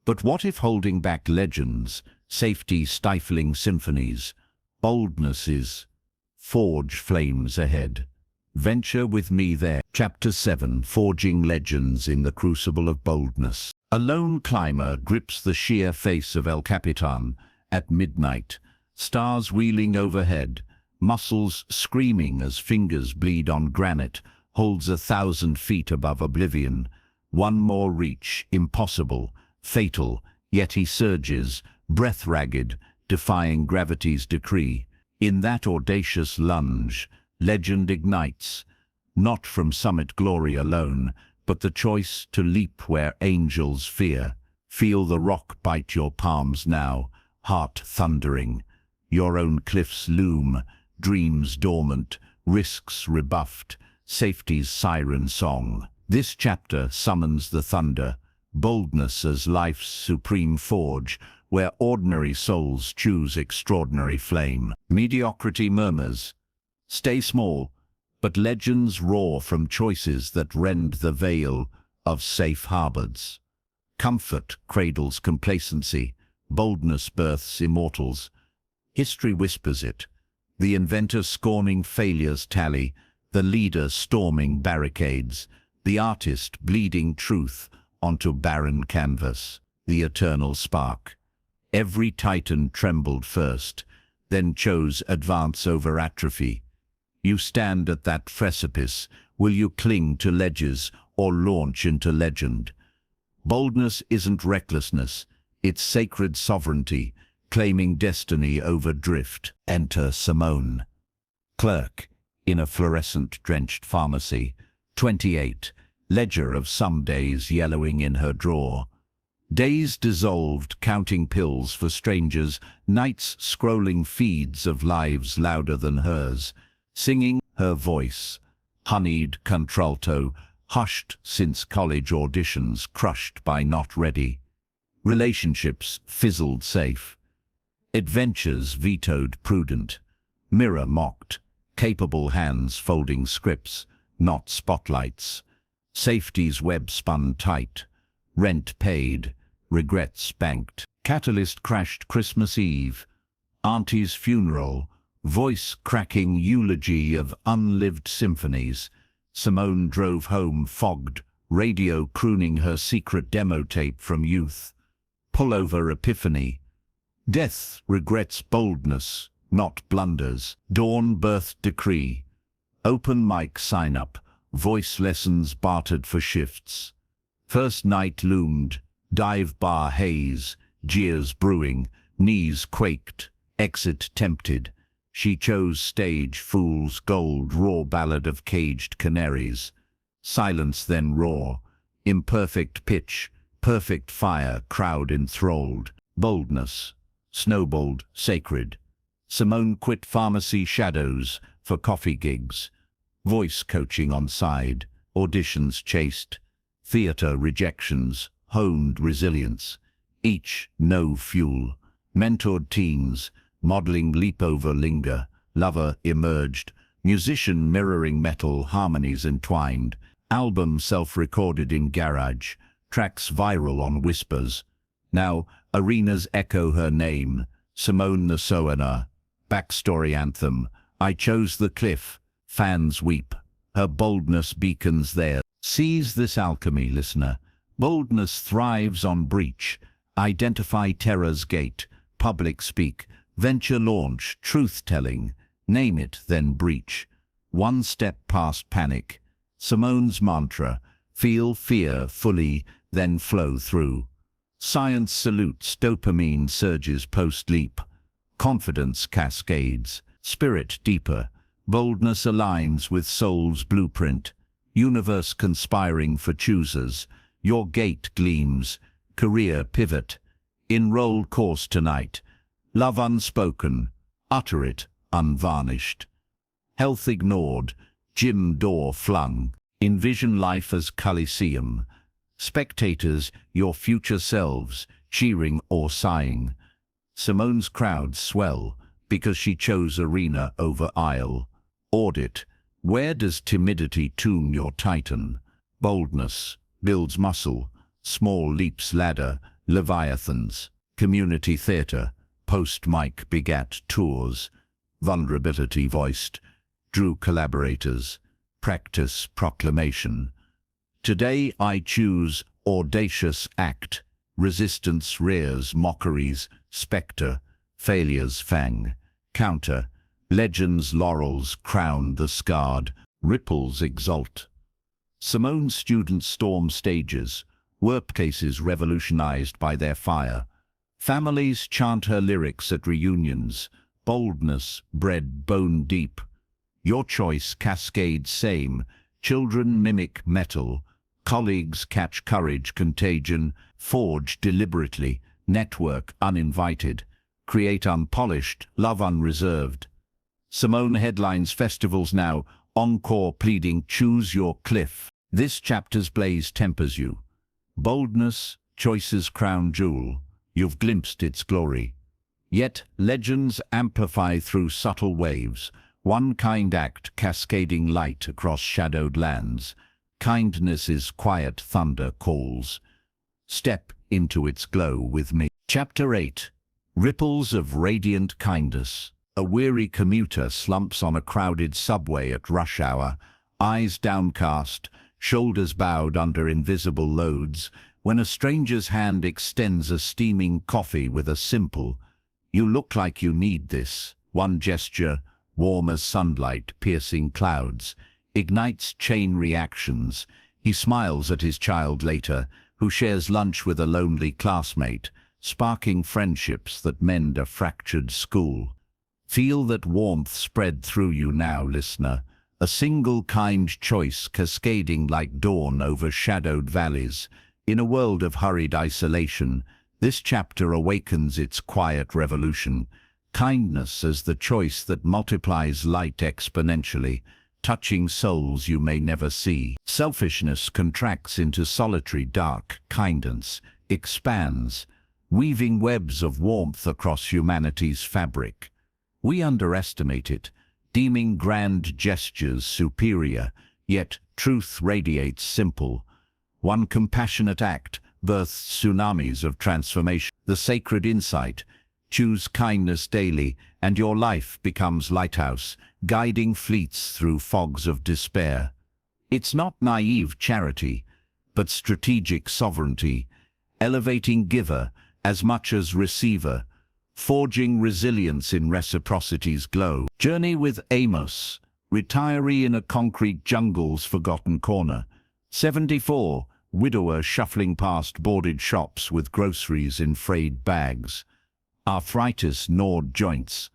But what if holding back legends, safety stifling symphonies, boldness is? Forge flames ahead. Venture with me there. Chapter 7, Forging Legends in the Crucible of Boldness. A lone climber grips the sheer face of El Capitan at midnight, stars wheeling overhead, muscles screaming as fingers bleed on granite, holds 1,000 feet above oblivion. One more reach, impossible, fatal, yet he surges, breath ragged, defying gravity's decree. In that audacious lunge, legend ignites, not from summit glory alone, but the choice to leap where angels fear. Feel the rock bite your palms now, heart thundering. Your own cliffs loom, dreams dormant, risks rebuffed, safety's siren song. This chapter summons the thunder, boldness as life's supreme forge, where ordinary souls choose extraordinary flame. Mediocrity murmurs, stay small, but legends roar from choices that rend the veil of safe harbors. Comfort cradles complacency, Boldness births immortals. History whispers it. The inventor scorning failure's tally, the leader storming barricades, the artist bleeding truth onto barren canvas, the eternal spark. Every titan trembled first, then chose advance over atrophy. You stand at that precipice. Will you cling to ledges or launch into legend? Boldness isn't recklessness, it's sacred sovereignty, claiming destiny over drift. Enter Simone. Clerk, in a fluorescent-drenched pharmacy, 28, ledger of some days yellowing in her drawer. Days dissolved, counting pills for strangers, nights scrolling feeds of lives louder than hers, singing her voice, honeyed contralto, hushed since college auditions, crushed by not ready. Relationships fizzled safe. Adventures vetoed prudent. Mirror mocked. Capable hands folding scripts, not spotlights. Safety's web spun tight. Rent paid. Regrets banked. Catalyst crashed Christmas Eve. Auntie's funeral. Voice cracking eulogy of unlived symphonies. Simone drove home fogged, radio crooning her secret demo tape from youth. Pullover epiphany. Death regrets boldness, not blunders. Dawn birth decree. Open mic sign-up. Voice lessons bartered for shifts. First night loomed. Dive bar haze. Jeers brewing. Knees quaked. Exit tempted. She chose stage, fool's gold, raw ballad of caged canaries. Silence then roar. Imperfect pitch. Perfect fire, crowd enthralled. Boldness. Snowballed, sacred. Simone quit pharmacy shadows for coffee gigs. Voice coaching on side. Auditions chased. Theater rejections. Honed resilience. Each no fuel. Mentored teens. Modeling leap over linger. Lover emerged. Musician mirroring metal harmonies entwined. Album self-recorded in garage. Tracks viral on whispers. Now, arenas echo her name. Simone the Sower. Backstory anthem. I chose the cliff. Fans weep. Her boldness beacons there. Seize this alchemy, listener. Boldness thrives on breach. Identify terror's gate. Public speak. Venture launch. Truth-telling. Name it, then breach. One step past panic. Simone's mantra. Feel fear fully, then flow through. Science salutes. Dopamine surges post-leap. Confidence cascades. Spirit deeper. Boldness aligns with soul's blueprint. Universe conspiring for choosers. Your gate gleams. Career pivot. Enroll course tonight. Love unspoken. Utter it, unvarnished. Health ignored. Gym door flung. Envision life as Coliseum. Spectators, your future selves, cheering or sighing. Simone's crowds swell because she chose arena over aisle. Audit. Where does timidity tune your titan? Boldness builds muscle. Small leaps ladder. Leviathans. Community theater. Post-mic begat tours. Vulnerability voiced. Drew collaborators. Practice proclamation. Today I choose audacious act. Resistance rears mockeries. Spectre. Failure's fang. Counter. Legends laurels crown the scarred. Ripples exult. Simone's students storm stages. Workplaces revolutionized by their fire. Families chant her lyrics at reunions. Boldness bred bone deep. Your choice cascades same. Children mimic metal. Colleagues catch courage contagion. Forge deliberately. Network uninvited. Create unpolished. Love unreserved. Simone headlines festivals now. Encore pleading choose your cliff. This chapter's blaze tempers you. Boldness, choice's crown jewel. You've glimpsed its glory. Yet legends amplify through subtle waves. One kind act cascading light across shadowed lands. Kindness is quiet thunder calls. Step into its glow with me. Chapter 8. Ripples of Radiant Kindness. A weary commuter slumps on a crowded subway at rush hour, eyes downcast, shoulders bowed under invisible loads, when a stranger's hand extends a steaming coffee with a simple, "You look like you need this." One gesture, warm as sunlight piercing clouds, ignites chain reactions. He smiles at his child later, who shares lunch with a lonely classmate, sparking friendships that mend a fractured school. Feel that warmth spread through you now, listener. A single kind choice cascading like dawn over shadowed valleys. In a world of hurried isolation, this chapter awakens its quiet revolution. Kindness as the choice that multiplies light exponentially, touching souls you may never see. Selfishness contracts into solitary dark. Kindness expands, weaving webs of warmth across humanity's fabric. We underestimate it, deeming grand gestures superior, yet truth radiates simple. One compassionate act births tsunamis of transformation. The sacred insight: choose kindness daily, and your life becomes lighthouse, guiding fleets through fogs of despair. It's not naive charity, but strategic sovereignty, elevating giver as much as receiver, forging resilience in reciprocity's glow. Journey with Amos, retiree in a concrete jungle's forgotten corner. 74, widower shuffling past boarded shops with groceries in frayed bags. Arthritis gnawed joints.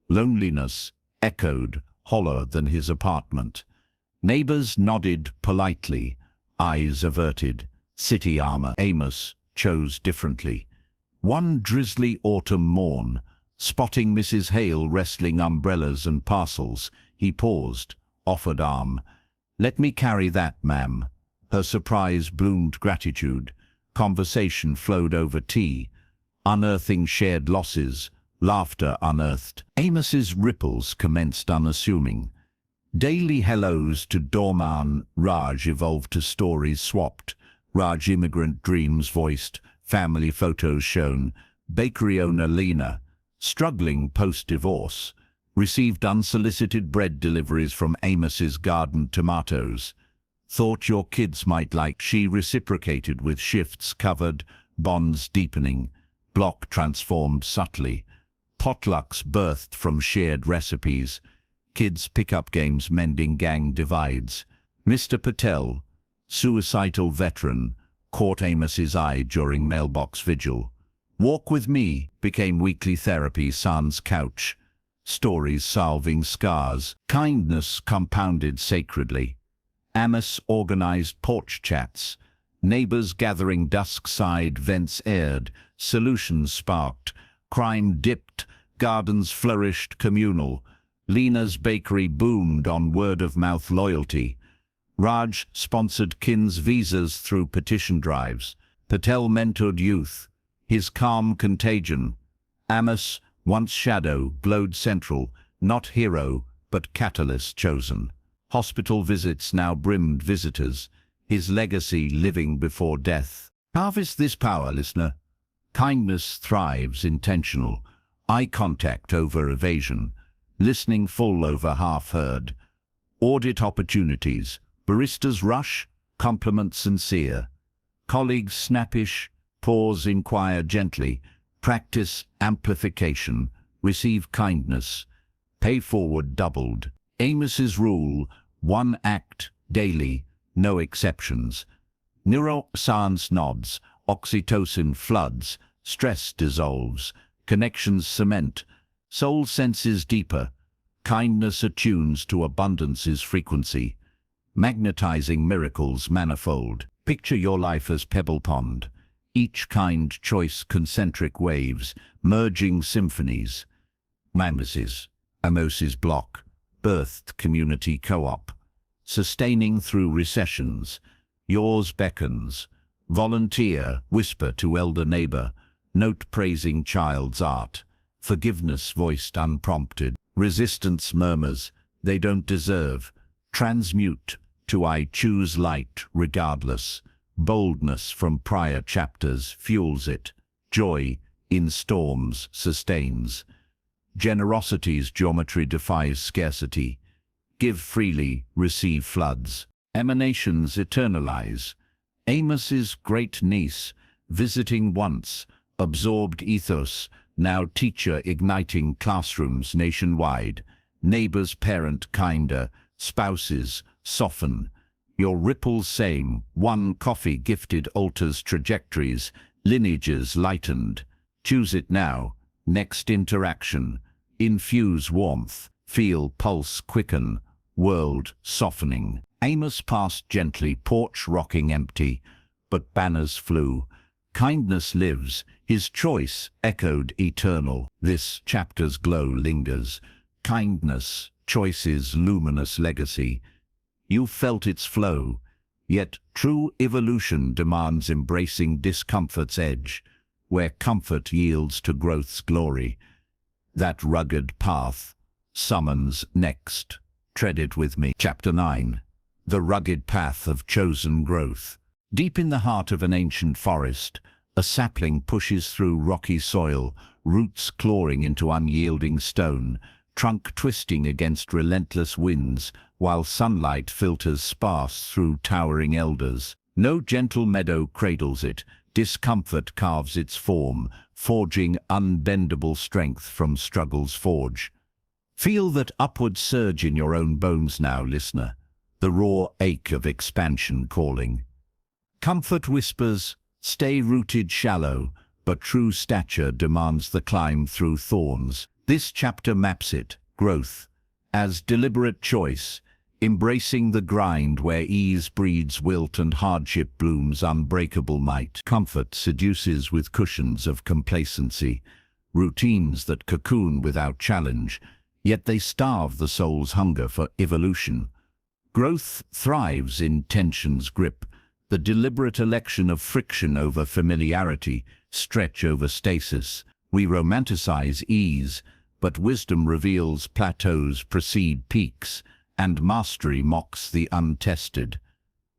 Loneliness echoed, hollower than his apartment. Neighbors nodded politely, eyes averted. City armor. Amos chose differently. One drizzly autumn morn, spotting Mrs. Hale wrestling umbrellas and parcels, he paused, offered arm. "Let me carry that, ma'am." Her surprise bloomed gratitude. Conversation flowed over tea, unearthing shared losses, laughter unearthed. Amos's ripples commenced unassuming. Daily hellos to doorman Raj evolved to stories swapped. Raj immigrant dreams voiced, family photos shown. Bakery owner Lena, struggling post-divorce, received unsolicited bread deliveries from Amos's garden tomatoes. Thought your kids might like. She reciprocated with shifts covered, bonds deepening, block transformed subtly. Potlucks birthed from shared recipes. Kids pickup games mending gang divides. Mr. Patel, suicidal veteran, caught Amos's eye during mailbox vigil. Walk with me became weekly therapy. Son's couch. Stories salving scars. Kindness compounded sacredly. Amos organized porch chats. Neighbors gathering dusk-side, vents aired, solutions sparked. Crime dipped, gardens flourished communal. Lena's bakery boomed on word-of-mouth loyalty. Raj sponsored kin's visas through petition drives. Patel mentored youth, his calm contagion. Amos, once shadow, glowed central, not hero, but catalyst chosen. Hospital visits now brimmed visitors, his legacy living before death. Harvest this power, listener. Kindness thrives intentional, eye contact over evasion, listening full over half-heard. Audit opportunities. Baristas rush, compliment sincere. Colleagues snappish, pause, inquire gently. Practice amplification, receive kindness. Pay forward doubled. Amos's rule: one act daily, no exceptions. Neuroscience nods, oxytocin floods, stress dissolves, connections cement, soul senses deeper. Kindness attunes to abundance's frequency, magnetizing miracles manifold. Picture your life as pebble pond, each kind choice concentric waves, merging symphonies. Amos's block, birthed community co-op, sustaining through recessions. Yours beckons. Volunteer, whisper to elder neighbor, note praising child's art. Forgiveness voiced unprompted. Resistance murmurs, they don't deserve. Transmute to I choose light regardless. Boldness from prior chapters fuels it. Joy in storms sustains. Generosity's geometry defies scarcity. Give freely, receive floods. Emanations eternalize. Amos's great niece, visiting once, absorbed ethos, now teacher igniting classrooms nationwide. Neighbors parent kinder, spouses soften. Your ripples same, one coffee gifted alters trajectories, lineages lightened. Choose it now, next interaction. Infuse warmth, feel pulse quicken, world softening. Amos passed gently, porch rocking empty, but banners flew. Kindness lives, his choice echoed eternal. This chapter's glow lingers. Kindness, choice's luminous legacy. You felt its flow, yet true evolution demands embracing discomfort's edge, where comfort yields to growth's glory. That rugged path summons next. Tread it with me. Chapter 9. The rugged path of chosen growth. Deep in the heart of an ancient forest, a sapling pushes through rocky soil, roots clawing into unyielding stone, trunk twisting against relentless winds, while sunlight filters sparse through towering elders. No gentle meadow cradles it, discomfort carves its form, forging unbendable strength from struggle's forge. Feel that upward surge in your own bones now, listener, the raw ache of expansion calling. Comfort whispers, stay rooted shallow, but true stature demands the climb through thorns. This chapter maps it, growth, as deliberate choice, embracing the grind where ease breeds wilt and hardship blooms unbreakable might. Comfort seduces with cushions of complacency, routines that cocoon without challenge, yet they starve the soul's hunger for evolution. Growth thrives in tension's grip, the deliberate election of friction over familiarity, stretch over stasis. We romanticize ease, but wisdom reveals plateaus precede peaks, and mastery mocks the untested.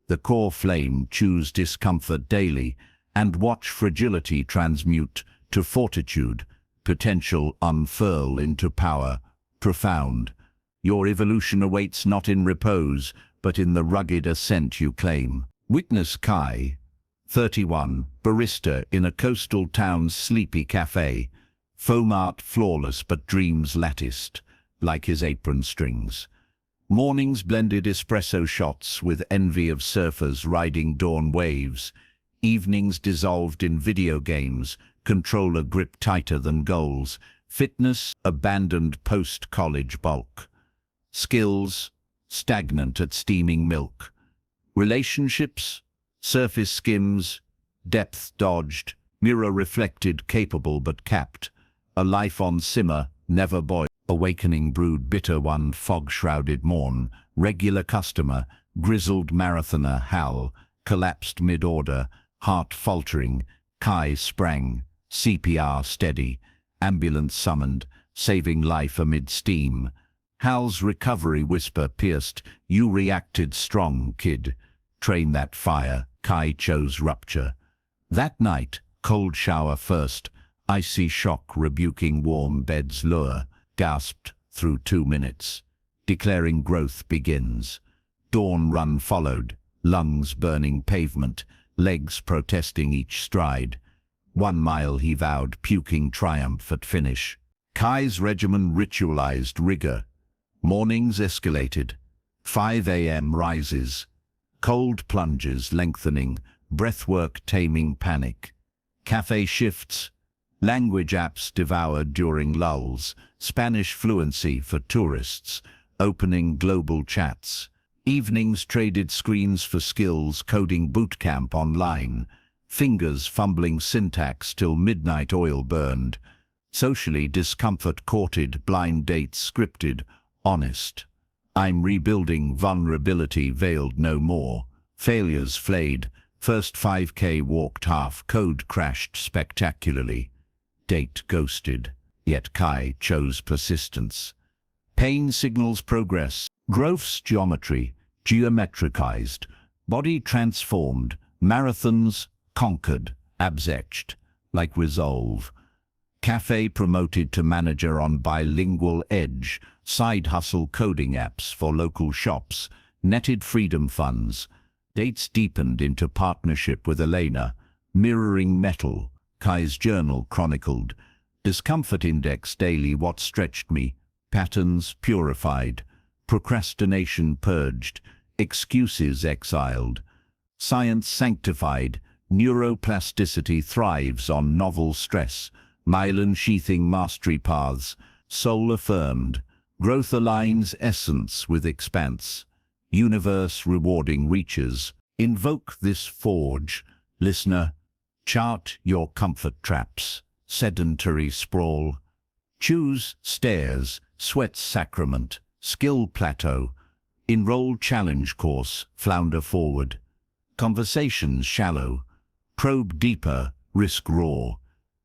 The core flame choose discomfort daily, and watch fragility transmute to fortitude, potential unfurl into power, profound. Your evolution awaits not in repose, but in the rugged ascent you claim. Witness Kai, 31, barista in a coastal town's sleepy cafe, foam art flawless but dreams latticed, like his apron strings. Mornings blended espresso shots with envy of surfers riding dawn waves, evenings dissolved in video games, controller grip tighter than goals, fitness abandoned post-college bulk, skills stagnant at steaming milk, relationships surface skims, depth dodged, mirror reflected capable but capped, a life on simmer, never boil. Awakening brewed bitter one fog-shrouded morn, regular customer, grizzled marathoner Hal, collapsed mid-order, heart faltering, Kai sprang, CPR steady, ambulance summoned, saving life amid steam. Hal's recovery whisper pierced, you reacted strong, kid. Train that fire, Kai chose rupture. That night, cold shower first, icy shock rebuking warm bed's lure, gasped through 2 minutes, declaring growth begins. Dawn run followed, lungs burning pavement, legs protesting each stride. 1 mile he vowed, puking triumph at finish. Kai's regimen ritualized rigor. Mornings escalated. 5 a.m. rises. Cold plunges lengthening, breathwork taming panic. Cafe shifts. Language apps devoured during lulls. Spanish fluency for tourists. Opening global chats. Evenings traded screens for skills, coding bootcamp online. Fingers fumbling syntax till midnight oil burned. Socially discomfort courted, blind dates scripted, honest. I'm rebuilding, vulnerability veiled no more. Failures flayed, first 5K walked half, code crashed spectacularly. Date ghosted, yet Kai chose persistence. Pain signals progress, growth's geometry, geometricized, body transformed, marathons conquered, abs etched, like resolve. Cafe promoted to manager on bilingual edge, side hustle coding apps for local shops, netted freedom funds. Dates deepened into partnership with Elena, mirroring metal, Kai's journal chronicled. Discomfort index daily, what stretched me, patterns purified, procrastination purged, excuses exiled. Science sanctified, neuroplasticity thrives on novel stress, myelin sheathing mastery paths, soul affirmed, growth aligns essence with expanse, universe rewarding reaches. Invoke this forge, listener, chart your comfort traps, sedentary sprawl. Choose stairs, sweat sacrament, skill plateau, enroll challenge course, flounder forward. Conversations shallow, probe deeper, risk raw.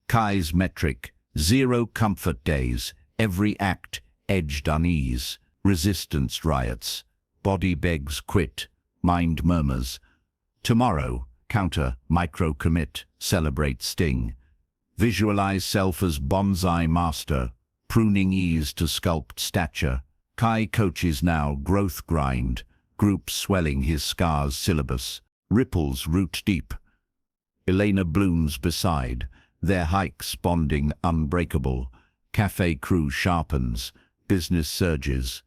Kai's metric, 0 comfort days, every act edged unease, resistance riots, body begs quit, mind murmurs. Tomorrow, counter, micro commit, celebrate sting. Visualize self as bonsai master, pruning ease to sculpt stature. Kai coaches now growth grind, group swelling his scars syllabus, ripples root deep. Elena blooms beside, their hikes bonding unbreakable. Cafe crew sharpens, business surges.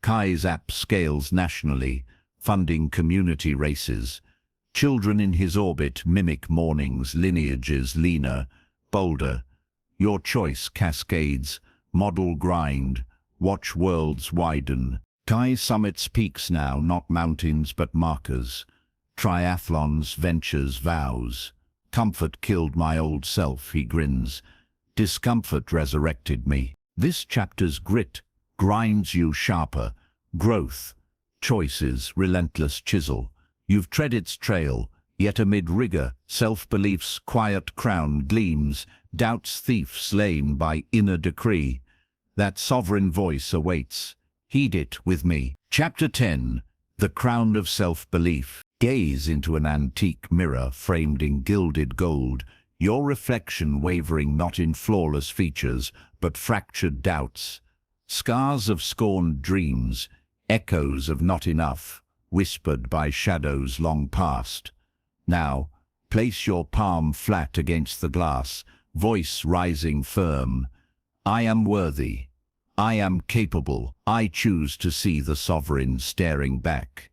Kai's app scales nationally, funding community races. Children in his orbit mimic mornings, lineages leaner, bolder. Your choice cascades, model grind, watch worlds widen. Kai summits peaks now, not mountains but markers. Triathlons, ventures, vows. Comfort killed my old self, he grins. Discomfort resurrected me. This chapter's grit grinds you sharper. Growth, choices, relentless chisel. You've tread its trail, yet amid rigor, self-belief's quiet crown gleams, doubt's thief slain by inner decree. That sovereign voice awaits. Heed it with me. Chapter 10. The Crown of Self-Belief. Gaze into an antique mirror framed in gilded gold, your reflection wavering not in flawless features, but fractured doubts. Scars of scorned dreams, echoes of not enough, whispered by shadows long past. Now, place your palm flat against the glass, voice rising firm. I am worthy. I am capable. I choose to see the sovereign staring back.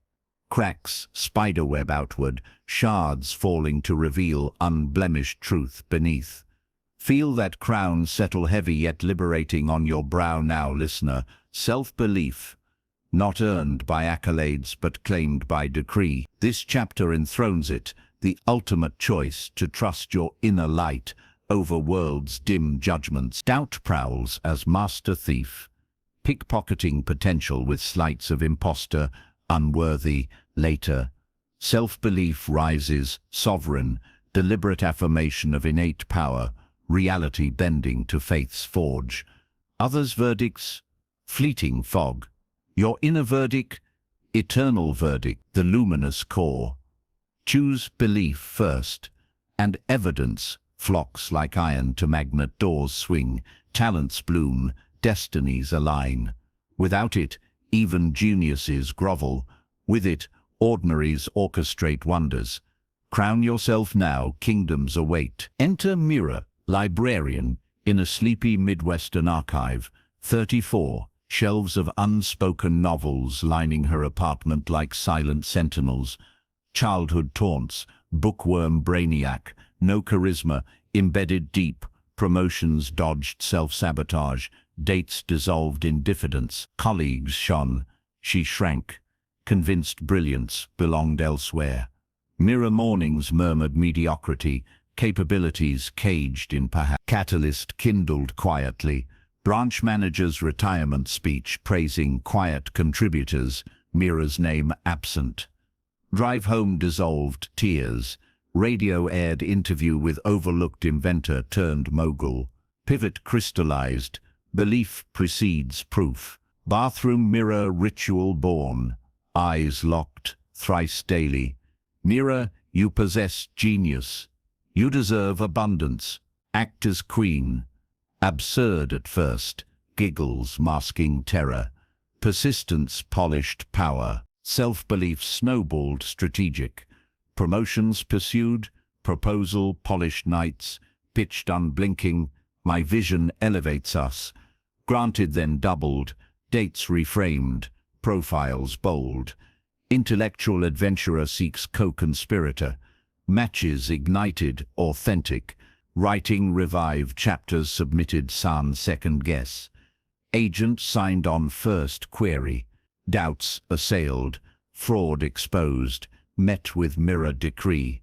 Cracks, spiderweb outward, shards falling to reveal unblemished truth beneath. Feel that crown settle heavy yet liberating on your brow now, listener. Self-belief, not earned by accolades but claimed by decree. This chapter enthrones it, the ultimate choice to trust your inner light over world's dim judgments. Doubt prowls as master thief, pickpocketing potential with sleights of imposter, unworthy. Later, self-belief rises, sovereign, deliberate affirmation of innate power, reality bending to faith's forge. Others' verdicts, fleeting fog. Your inner verdict, eternal verdict, the luminous core. Choose belief first, and evidence flocks like iron to magnet. Doors swing, talents bloom, destinies align. Without it, even geniuses grovel. With it, ordinaries orchestrate wonders. Crown yourself now, kingdoms await. Enter Mira, librarian, in a sleepy Midwestern archive. 34, shelves of unspoken novels lining her apartment like silent sentinels. Childhood taunts, bookworm brainiac, no charisma, embedded deep, promotions dodged, self-sabotage, dates dissolved in diffidence. Colleagues shone, she shrank. Convinced brilliance belonged elsewhere. Mirror mornings murmured mediocrity, capabilities caged in perhaps. Catalyst kindled quietly, branch manager's retirement speech praising quiet contributors, Mirror's name absent. Drive home dissolved, tears. Radio aired interview with overlooked inventor turned mogul. Pivot crystallized, belief precedes proof. Bathroom mirror ritual born. Eyes locked, thrice daily. Mirror, you possess genius. You deserve abundance. Act as queen. Absurd at first, giggles masking terror. Persistence polished power. Self-belief snowballed strategic. Promotions pursued, proposal polished nights, pitched unblinking, my vision elevates us. Granted then doubled, dates reframed, profiles bold. Intellectual adventurer seeks co-conspirator. Matches ignited, authentic. Writing revived, chapters submitted sans second guess. Agent signed on first query. Doubts assailed, fraud exposed, met with mirror decree.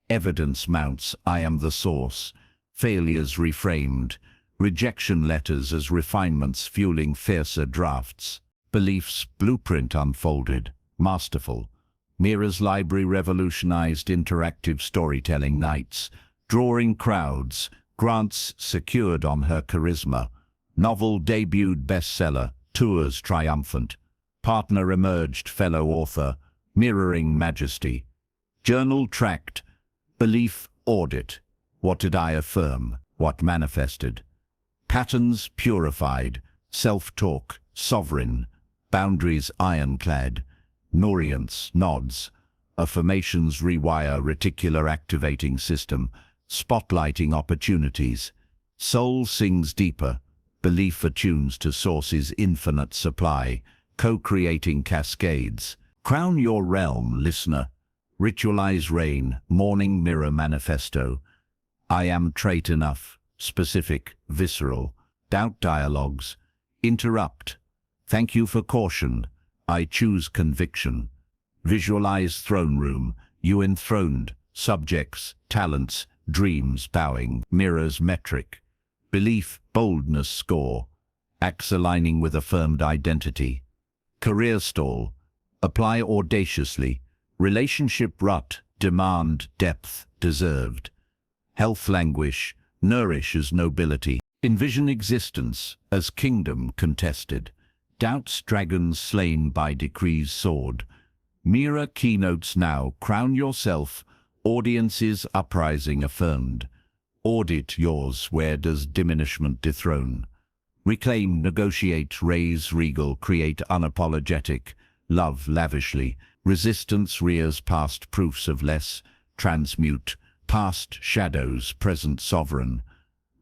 Evidence mounts, I am the source. Failures reframed, rejection letters as refinements fueling fiercer drafts. Beliefs blueprint unfolded, masterful. Mira's library revolutionized interactive storytelling nights, drawing crowds, grants secured on her charisma. Novel debuted bestseller, tours triumphant. Partner emerged fellow author, mirroring majesty. Journal tracked, belief audit. What did I affirm? What manifested? Patterns purified, self-talk sovereign, boundaries ironclad. Noriance nods, affirmations rewire reticular activating system, spotlighting opportunities. Soul sings deeper, belief attunes to source's infinite supply, co-creating cascades. Crown your realm, listener. Ritualize rain, morning mirror manifesto. I am trait enough, specific, visceral. Doubt dialogues. Interrupt. Thank you for caution. I choose conviction. Visualize throne room, you enthroned, subjects, talents, dreams bowing, mirrors metric. Belief, boldness score. Acts aligning with affirmed identity. Career stall. Apply audaciously. Relationship rut, demand, depth, deserved. Health languish, nourish as nobility. Envision existence as kingdom contested. Doubts dragons slain by decree's sword. Mira keynotes now, crown yourself, audiences uprising affirmed. Audit yours, where does diminishment dethrone? Reclaim, negotiate, raise regal, create unapologetic, love lavishly. Resistance rears past proofs of less, transmute, past shadows, present sovereign.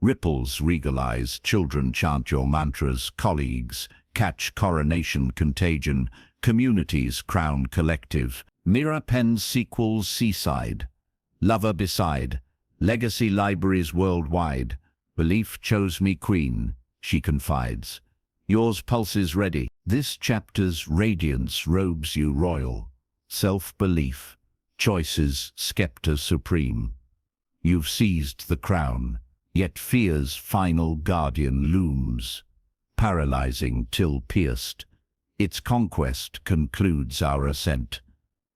Ripples regalize, children chant your mantras, colleagues catch coronation contagion, communities crown collective. Mira pens sequels seaside, lover beside, legacy libraries worldwide. Belief chose me queen, she confides. Yours pulses ready. This chapter's radiance robes you royal. Self-belief, choices scepter supreme. You've seized the crown, yet fear's final guardian looms. Paralyzing till pierced, its conquest concludes our ascent.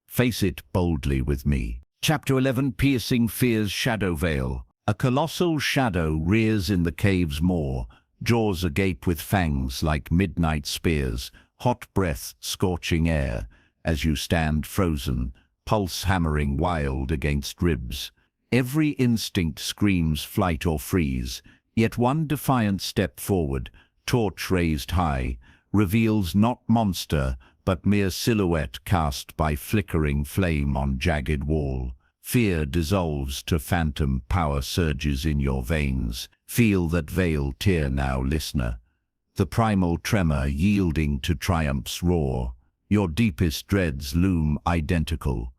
Face it boldly with me. Chapter 11, piercing fear's shadow veil. A colossal shadow rears in the cave's maw, jaws agape with fangs like midnight spears, hot breath scorching air, as you stand frozen, pulse hammering wild against ribs. Every instinct screams flight or freeze, yet one defiant step forward, torch raised high, reveals not monster, but mere silhouette cast by flickering flame on jagged wall. Fear dissolves to phantom, power surges in your veins. Feel that veil tear now, listener. The primal tremor yielding to triumph's roar. Your deepest dreads loom identical.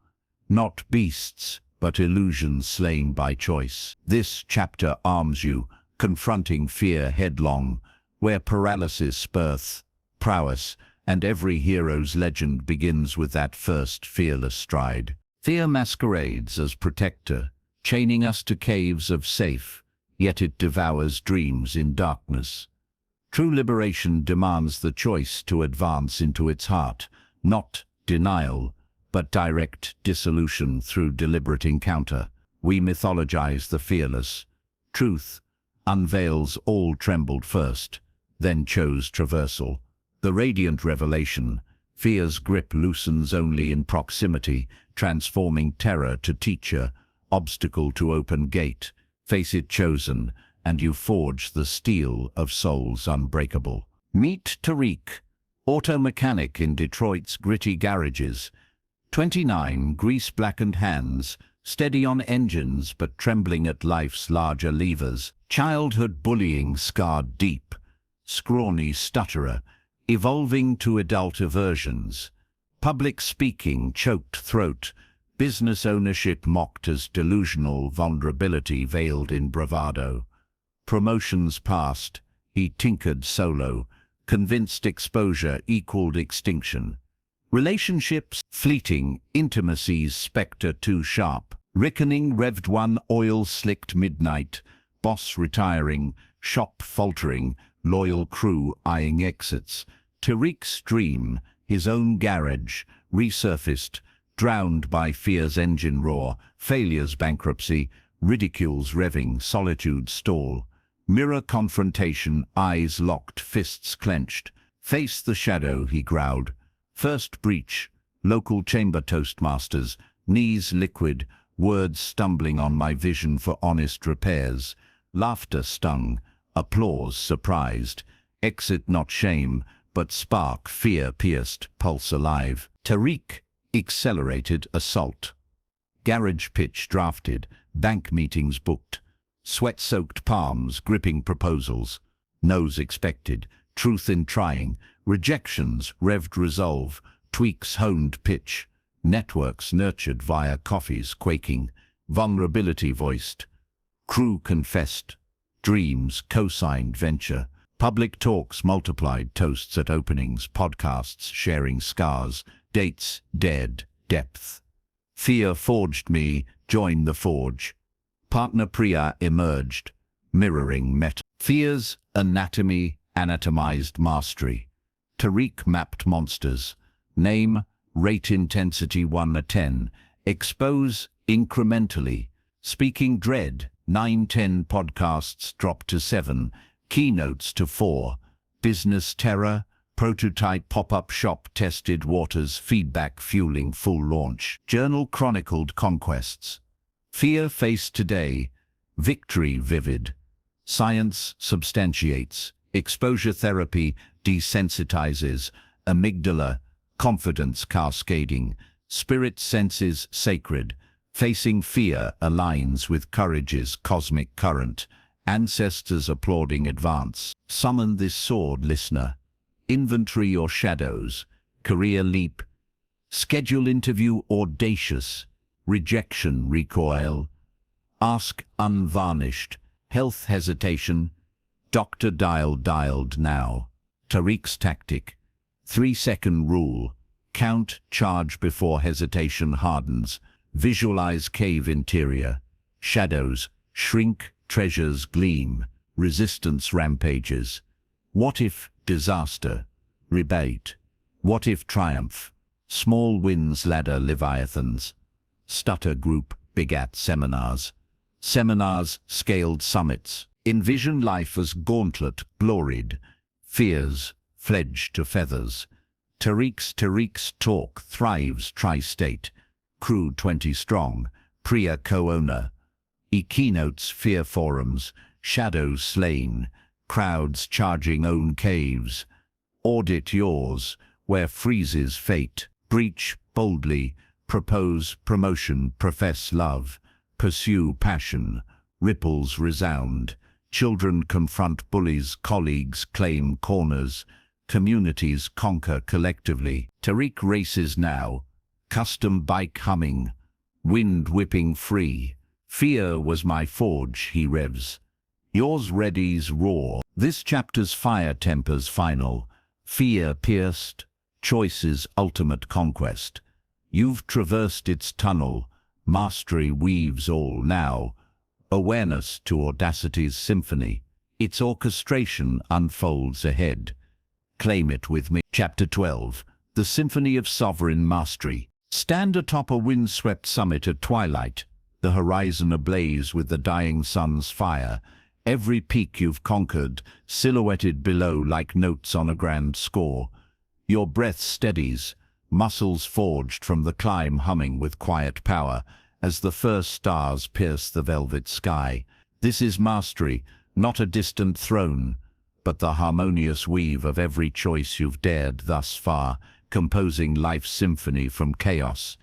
Not beasts, but illusions slain by choice. This chapter arms you, confronting fear headlong, where paralysis birth, prowess, and every hero's legend begins with that first fearless stride. Fear masquerades as protector, chaining us to caves of safe, yet it devours dreams in darkness. True liberation demands the choice to advance into its heart, not denial, but direct dissolution through deliberate encounter. We mythologize the fearless. Truth unveils all trembled first, then chose traversal. The radiant revelation, fear's grip loosens only in proximity, transforming terror to teacher, obstacle to open gate. Face it chosen, and you forge the steel of souls unbreakable. Meet Tariq, auto mechanic in Detroit's gritty garages. 29, grease-blackened hands, steady on engines but trembling at life's larger levers. Childhood bullying scarred deep. Scrawny stutterer, evolving to adult aversions. Public speaking, choked throat. Business ownership mocked as delusional vulnerability veiled in bravado. Promotions passed, he tinkered solo, convinced exposure equaled extinction. Relationships fleeting, intimacies spectre too sharp. Reckoning revved one oil-slicked midnight, boss retiring, shop faltering, loyal crew eyeing exits. Tariq's dream, his own garage, resurfaced, drowned by fear's engine roar, failure's bankruptcy, ridicule's revving, solitude's stall. Mirror confrontation, eyes locked, fists clenched. Face the shadow, he growled. First breach, local chamber toastmasters, knees liquid, words stumbling on my vision for honest repairs. Laughter stung, applause surprised. Exit not shame, but spark, fear pierced, pulse alive. Tariq, accelerated assault. Garage pitch drafted, bank meetings booked. Sweat-soaked palms gripping proposals. No's expected, truth in trying. Rejections, revved resolve. Tweaks honed pitch. Networks nurtured via coffees quaking. Vulnerability voiced. Crew confessed. Dreams co-signed venture. Public talks multiplied, toasts at openings, podcasts sharing scars. Dates dared, depth. Fear forged me, join the forge. Partner Priya emerged, mirroring meta. Fear's anatomy, anatomized mastery. Tariq mapped monsters. Name, rate intensity 1-10. Expose incrementally. Speaking dread, 9-10 podcasts dropped to 7. Keynotes to 4. Business terror, prototype pop-up shop tested waters, feedback fueling full launch. Journal chronicled conquests. Fear faced today, victory vivid. Science substantiates, exposure therapy desensitizes, amygdala, confidence cascading, spirit senses sacred. Facing fear aligns with courage's cosmic current, ancestors applauding advance. Summon this sword, listener. Inventory your shadows, career leap. Schedule interview audacious. Rejection recoil. Ask unvarnished. Health hesitation. Doctor dialed now. Tariq's tactic. 3-second rule. Count, charge before hesitation hardens. Visualize cave interior. Shadows shrink, treasures gleam. Resistance rampages. What if disaster? Rebate. What if triumph? Small wins ladder leviathans. Stutter group begat seminars. Seminars scaled summits. Envision life as gauntlet gloried. Fears fledged to feathers. Tariq's talk thrives tri-state. Crew 20 strong. Priya co-owner. Keynotes fear forums. Shadows slain. Crowds charging own caves. Audit yours, where freezes fate. Breach boldly. Propose promotion, profess love. Pursue passion. Ripples resound. Children confront bullies, colleagues claim corners. Communities conquer collectively. Tariq races now. Custom bike humming. Wind whipping free. Fear was my forge, he revs. Yours ready's roar. This chapter's fire tempers final. Fear pierced. Choice's ultimate conquest. You've traversed its tunnel. Mastery weaves all now. Awareness to audacity's symphony. Its orchestration unfolds ahead. Claim it with me. Chapter 12. The Symphony of Sovereign Mastery. Stand atop a wind-swept summit at twilight. The horizon ablaze with the dying sun's fire. Every peak you've conquered, silhouetted below like notes on a grand score. Your breath steadies, muscles forged from the climb humming with quiet power, as the first stars pierce the velvet sky. This is mastery, not a distant throne, but the harmonious weave of every choice you've dared thus far, composing life's symphony from chaos.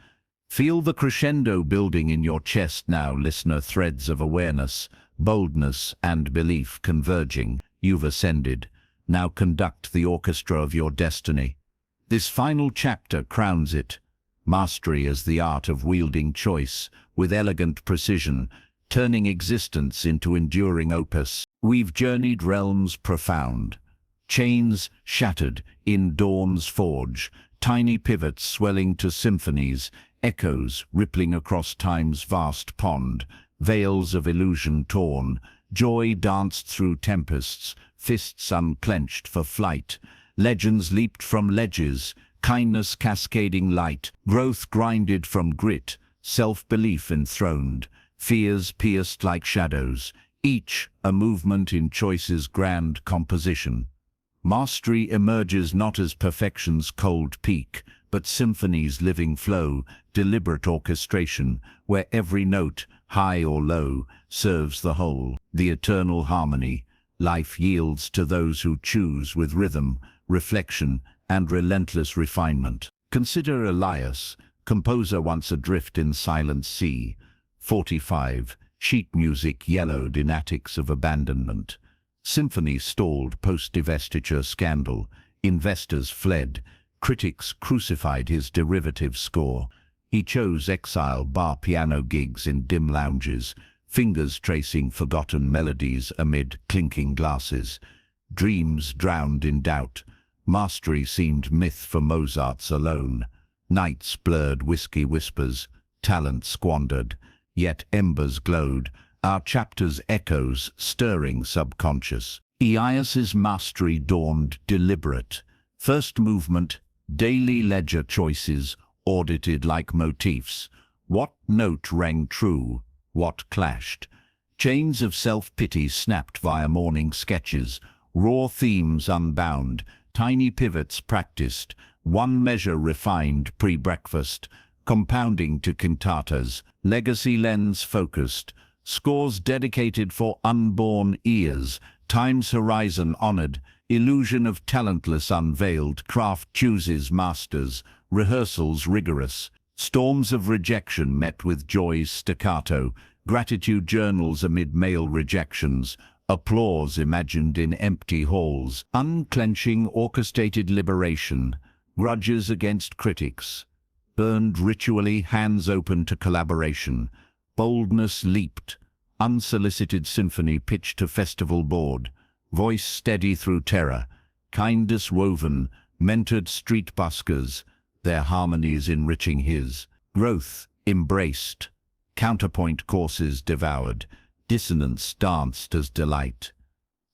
Feel the crescendo building in your chest now, listener, threads of awareness, boldness, and belief converging. You've ascended. Now conduct the orchestra of your destiny. This final chapter crowns it. Mastery as the art of wielding choice with elegant precision, turning existence into enduring opus. We've journeyed realms profound. Chains shattered in dawn's forge, tiny pivots swelling to symphonies, echoes rippling across time's vast pond, veils of illusion torn, joy danced through tempests, fists unclenched for flight, legends leaped from ledges, kindness cascading light, growth grinded from grit, self-belief enthroned, fears pierced like shadows, each a movement in choice's grand composition. Mastery emerges not as perfection's cold peak, but symphony's living flow, deliberate orchestration, where every note, high or low, serves the whole. The eternal harmony life yields to those who choose with rhythm, reflection, and relentless refinement. Consider Elias, composer once adrift in silent sea. 45, sheet music yellowed in attics of abandonment. Symphony stalled post-divestiture scandal. Investors fled. Critics crucified his derivative score. He chose exile, bar piano gigs in dim lounges, fingers tracing forgotten melodies amid clinking glasses. Dreams drowned in doubt. Mastery seemed myth for Mozart's alone. Nights blurred whiskey whispers, talent squandered. Yet embers glowed, our chapters echoes stirring subconscious. Elias's mastery dawned deliberate. First movement, daily ledger choices, audited like motifs. What note rang true, what clashed? Chains of self-pity snapped via morning sketches, raw themes unbound, tiny pivots practiced, one measure refined pre-breakfast, compounding to cantatas, legacy lens focused, scores dedicated for unborn ears, time's horizon honored, illusion of talentless unveiled, craft chooses masters, rehearsals rigorous, storms of rejection met with joy's staccato, gratitude journals amid male rejections, applause imagined in empty halls, unclenching orchestrated liberation, grudges against critics, burned ritually, hands open to collaboration, boldness leaped, unsolicited symphony pitched to festival board, voice steady through terror, kindness woven, mentored street buskers, their harmonies enriching his, growth embraced, counterpoint courses devoured, dissonance danced as delight,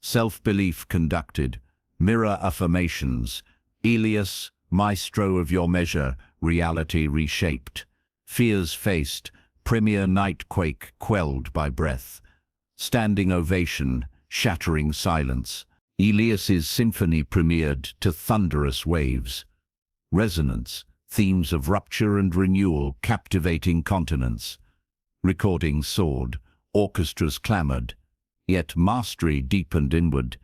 self-belief conducted, mirror affirmations, Elias, maestro of your measure, reality reshaped, fears faced, premier nightquake quelled by breath, standing ovation, shattering silence. Elias's symphony premiered to thunderous waves, resonance, themes of rupture and renewal captivating continents. Recordings soared, orchestras clamored, yet mastery deepened inward,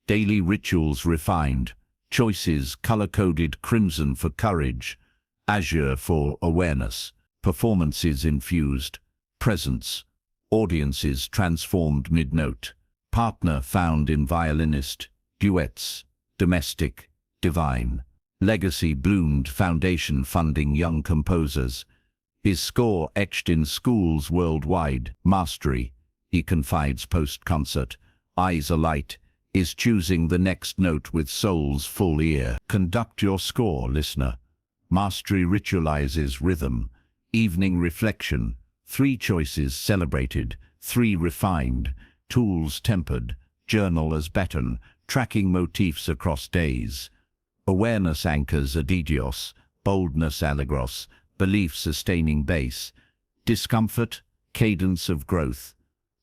daily rituals refined, choices color-coded crimson for courage, azure for awareness, performances infused, presence, audiences transformed mid-note, partner found in violinist, duets, domestic, divine, legacy bloomed, foundation funding young composers, his score etched in schools worldwide, mastery, he confides post-concert, eyes alight, is choosing the next note with soul's full ear. Conduct your score, listener. Mastery ritualizes rhythm, evening reflection, 3 choices celebrated, 3 refined, tools tempered, journal as baton, tracking motifs across days. Awareness anchors adidios, boldness allegros, belief sustaining bass, discomfort, cadence of growth,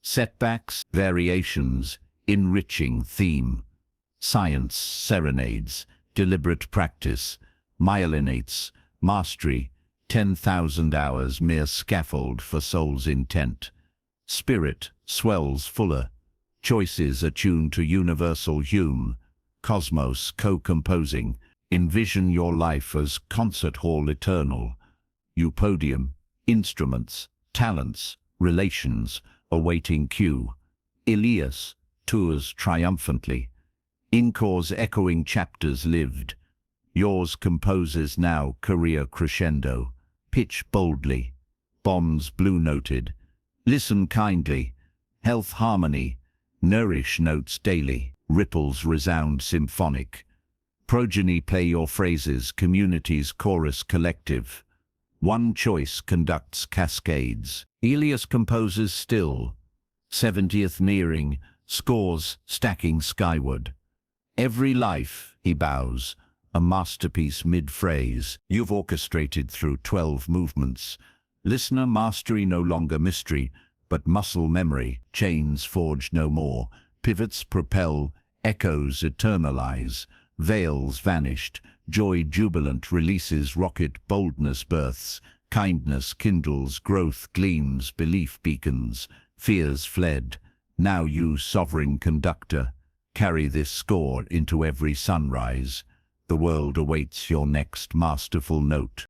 setbacks, variations, enriching theme, science serenades, deliberate practice, myelinates, mastery, 10,000 hours mere scaffold for soul's intent. Spirit swells fuller, Choices attuned to universal hum. Cosmos co-composing. Envision your life as concert hall eternal. Eupodium. Instruments, talents, relations, awaiting cue. Elias. Tours triumphantly. Encores echoing chapters lived. Yours composes now career crescendo. Pitch boldly. Bombs blue-noted. Listen kindly. Health harmony. Nourish notes daily. Ripples resound symphonic. Progeny play your phrases. Communities chorus collective. One choice conducts cascades. Elias composes still. 70th nearing. Scores stacking skyward. Every life, he bows, a masterpiece mid-phrase. You've orchestrated through 12 movements. Listener mastery no longer mystery, but muscle memory. Chains forge no more. Pivots propel, echoes eternalize. Veils vanished. Joy jubilant releases rocket. Boldness births. Kindness kindles. Growth gleams. Belief beacons. Fears fled. Now you, sovereign conductor, carry this score into every sunrise. The world awaits your next masterful note.